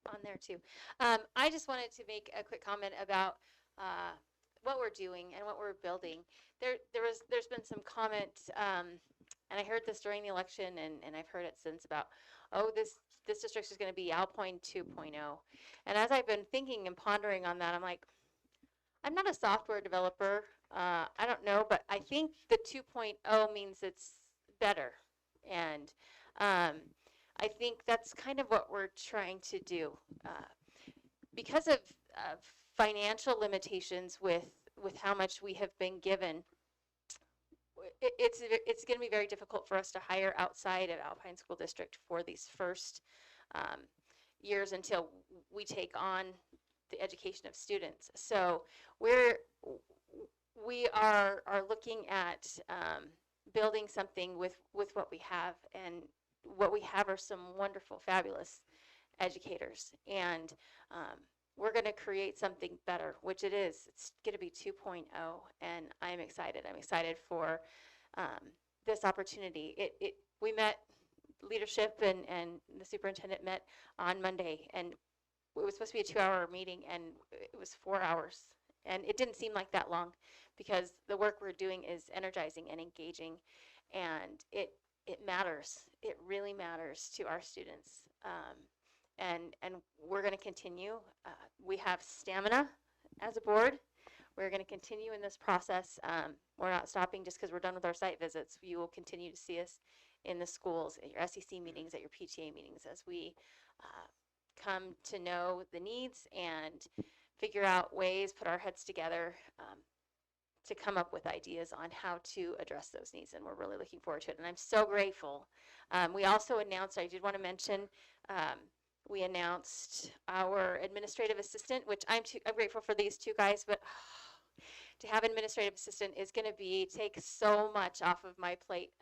on there too. I just wanted to make a quick comment about what we're doing and what we're building. There's been some comment, and I heard this during the election, and I've heard it since about, oh, this district is going to be Alpine 2.0. And as I've been thinking and pondering on that, I'm like, I'm not a software developer. I don't know, but I think the 2.0 means it's better. And I think that's kind of what we're trying to do. Because of financial limitations with how much we have been given, it's going to be very difficult for us to hire outside of Alpine School District for these first years until we take on the education of students. So we are looking at building something with what we have, and what we have are some wonderful, fabulous educators, and we're going to create something better, which it is. It's going to be 2.0, and I'm excited. I'm excited for this opportunity. We met, leadership and the superintendent met on Monday, and it was supposed to be a 2-hour meeting, and it was 4 hours. And it didn't seem like that long because the work we're doing is energizing and engaging, and it matters. It really matters to our students. And we're going to continue. We have stamina as a board. We're going to continue in this process. We're not stopping just because we're done with our site visits. You will continue to see us in the schools, at your SEC meetings, at your PTA meetings, as we come to know the needs and figure out ways, put our heads together to come up with ideas on how to address those needs. And we're really looking forward to it. And I'm so grateful. We also announced, I did want to mention, we announced our administrative assistant, which I'm grateful for these two guys, but to have administrative assistant is going to take so much off of my plate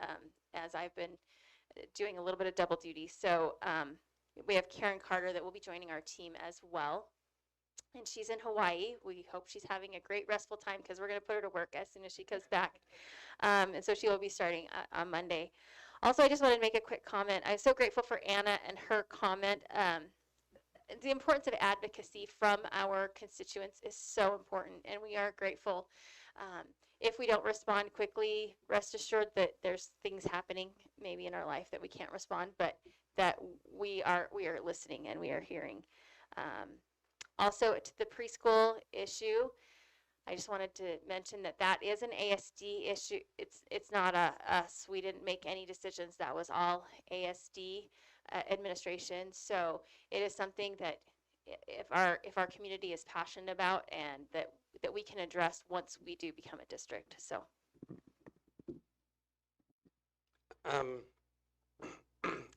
as I've been doing a little bit of double duty. So we have Karen Carter that will be joining our team as well. And she's in Hawaii. We hope she's having a great restful time because we're going to put her to work as soon as she comes back. And so she will be starting on Monday. Also, I just wanted to make a quick comment. I'm so grateful for Anna and her comment. The importance of advocacy from our constituents is so important, and we are grateful. If we don't respond quickly, rest assured that there's things happening maybe in our life that we can't respond, but that we are listening and we are hearing. Also, to the preschool issue, I just wanted to mention that is an ASD issue. It's not us. We didn't make any decisions. That was all ASD administration. So it is something that if our community is passionate about, and that we can address once we do become a district. So.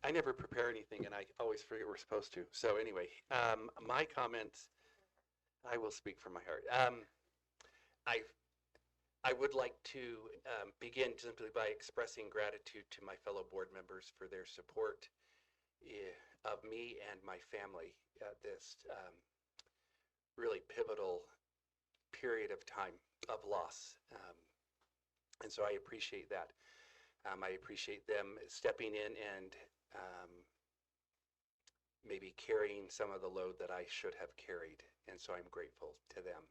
I never prepare anything, and I always forget we're supposed to. So anyway, my comments, I will speak from my heart. I I would like to begin simply by expressing gratitude to my fellow board members for their support of me and my family at this really pivotal period of time of loss. And so I appreciate that. I appreciate them stepping in and maybe carrying some of the load that I should have carried. And so I'm grateful to them.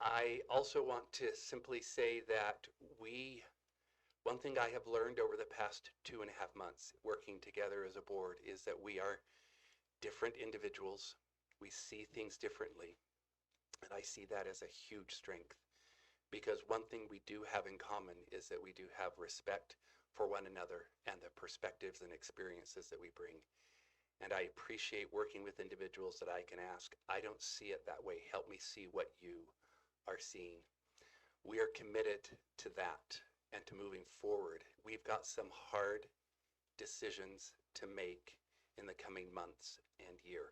I also want to simply say that one thing I have learned over the past 2.5 months working together as a board is that we are different individuals. We see things differently. And I see that as a huge strength, because one thing we do have in common is that we do have respect for one another and the perspectives and experiences that we bring. And I appreciate working with individuals that I can ask, I don't see it that way. Help me see what you are seeing. We are committed to that and to moving forward. We've got some hard decisions to make in the coming months and year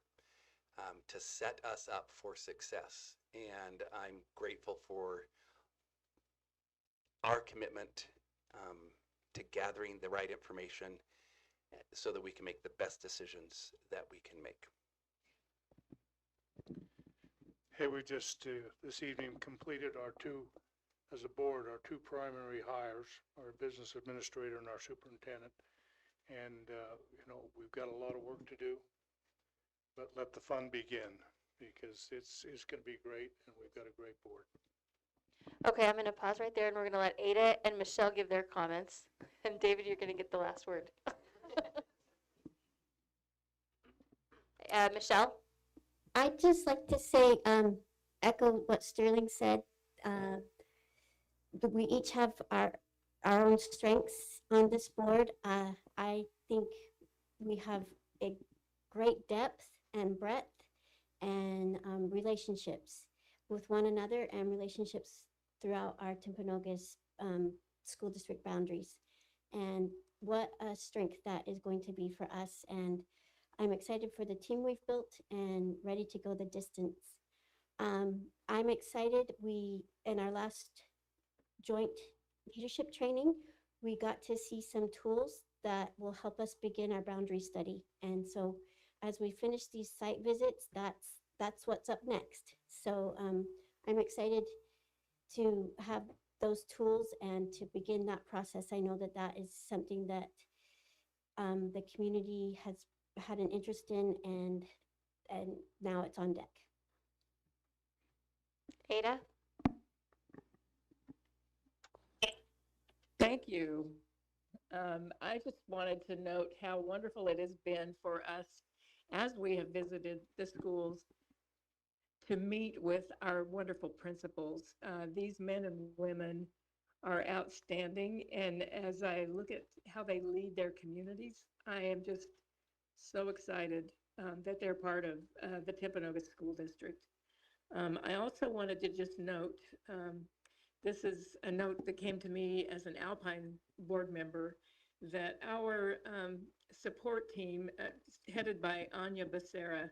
to set us up for success. And I'm grateful for our commitment to gathering the right information so that we can make the best decisions that we can make. Hey, we just this evening completed as a board, our two primary hires, our business administrator and our superintendent. And, we've got a lot of work to do, but let the fun begin, because it's going to be great, and we've got a great board. Okay, I'm going to pause right there, and we're going to let Ada and Michelle give their comments. And David, you're going to get the last word. Michelle? I'd just like to say, echo what Sterling said. We each have our own strengths on this board. I think we have a great depth and breadth and relationships with one another and relationships throughout our Timpanogos school district boundaries. And what a strength that is going to be for us. And I'm excited for the team we've built and ready to go the distance. I'm excited. In our last joint leadership training, we got to see some tools that will help us begin our boundary study. And so as we finish these site visits, that's what's up next. So I'm excited to have those tools and to begin that process. I know that is something that the community has had an interest in, and now it's on deck. Ada? Thank you. I just wanted to note how wonderful it has been for us as we have visited the schools to meet with our wonderful principals. These men and women are outstanding, and as I look at how they lead their communities, I am just so excited that they're part of the Timpanogos School District. I also wanted to just note, this is a note that came to me as an Alpine board member, that our support team, headed by Anya Becerra,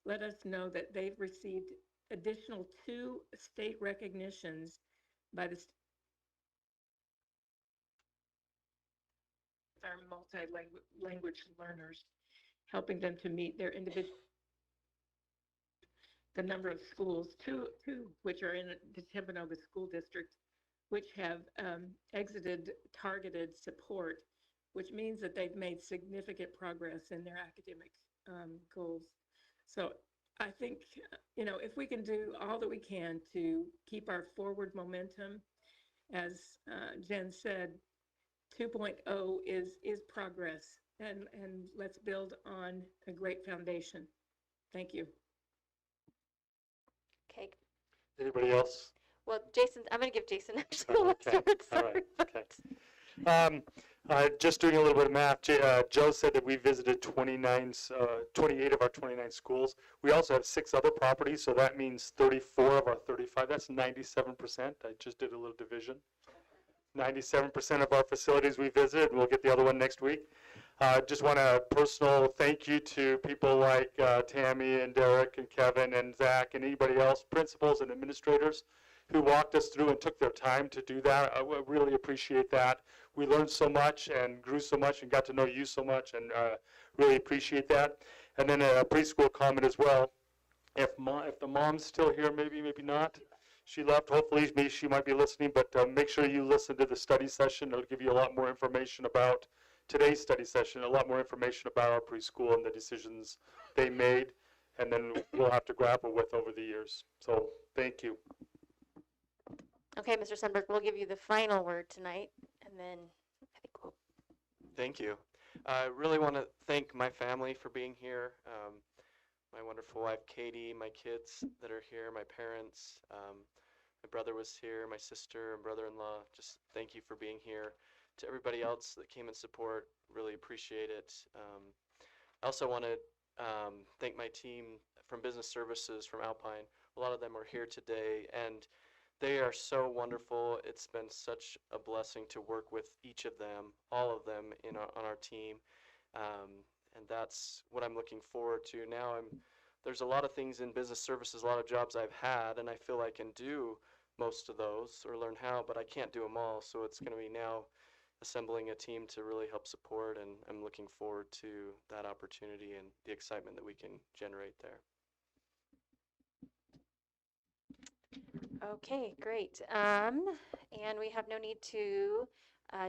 let us know that they've received additional 2 state recognitions by the our multi-language learners, helping them to meet their individual, the number of schools, two which are in the Timpanogos School District, which have exited targeted support, which means that they've made significant progress in their academic goals. So I think, if we can do all that we can to keep our forward momentum, as Jen said, 2.0 is progress, and let's build on a great foundation. Thank you. Okay. Anybody else? Well, Jason, I'm going to give Jason actually the last Okay. word. All right. Okay. Just doing a little bit of math, Joe said that we visited 28 of our 29 schools. We also have 6 other properties, so that means 34 of our 35. That's 97%. I just did a little division. 97% of our facilities we visited. We'll get the other one next week. Just want a personal thank you to people like Tammy and Derek and Kevin and Zach and anybody else, principals and administrators who walked us through and took their time to do that. I really appreciate that. We learned so much and grew so much and got to know you so much, and really appreciate that. And then a preschool comment as well. If the mom's still here, maybe not. She left. Hopefully, maybe she might be listening. But make sure you listen to the study session. It'll give you a lot more information about today's study session, a lot more information about our preschool and the decisions they made, and then we'll have to grapple with over the years. So thank you. Okay, Mr. Sundberg, we'll give you the final word tonight, and then I think we'll. Thank you. I really want to thank my family for being here. My wonderful wife, Katie, my kids that are here, my parents, my brother was here, my sister and brother-in-law. Just thank you for being here. To everybody else that came in support, really appreciate it. I also want to thank my team from Business Services from Alpine. A lot of them are here today, and they are so wonderful. It's been such a blessing to work with each of them, all of them on our team. And that's what I'm looking forward to. Now there's a lot of things in business services, a lot of jobs I've had, and I feel I can do most of those or learn how, but I can't do them all. So it's going to be now assembling a team to really help support, and I'm looking forward to that opportunity and the excitement that we can generate there. Okay, great. And we have no need to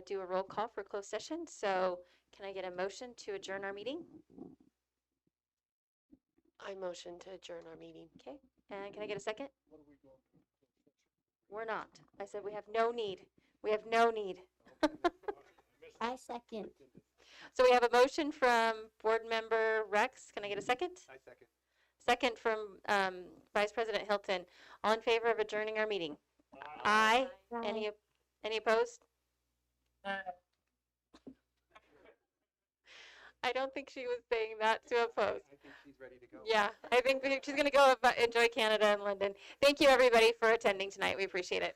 do a roll call for closed session. So can I get a motion to adjourn our meeting? I motion to adjourn our meeting. Okay. And can I get a second? We're not. I said we have no need. We have no need. I second. So we have a motion from Board Member Rex. Can I get a second? I second. Second from Vice President Hilton. All in favor of adjourning our meeting? Aye. Any opposed? I don't think she was saying that to oppose. I think she's ready to go. Yeah, I think she's going to go enjoy Canada and London. Thank you, everybody, for attending tonight. We appreciate it.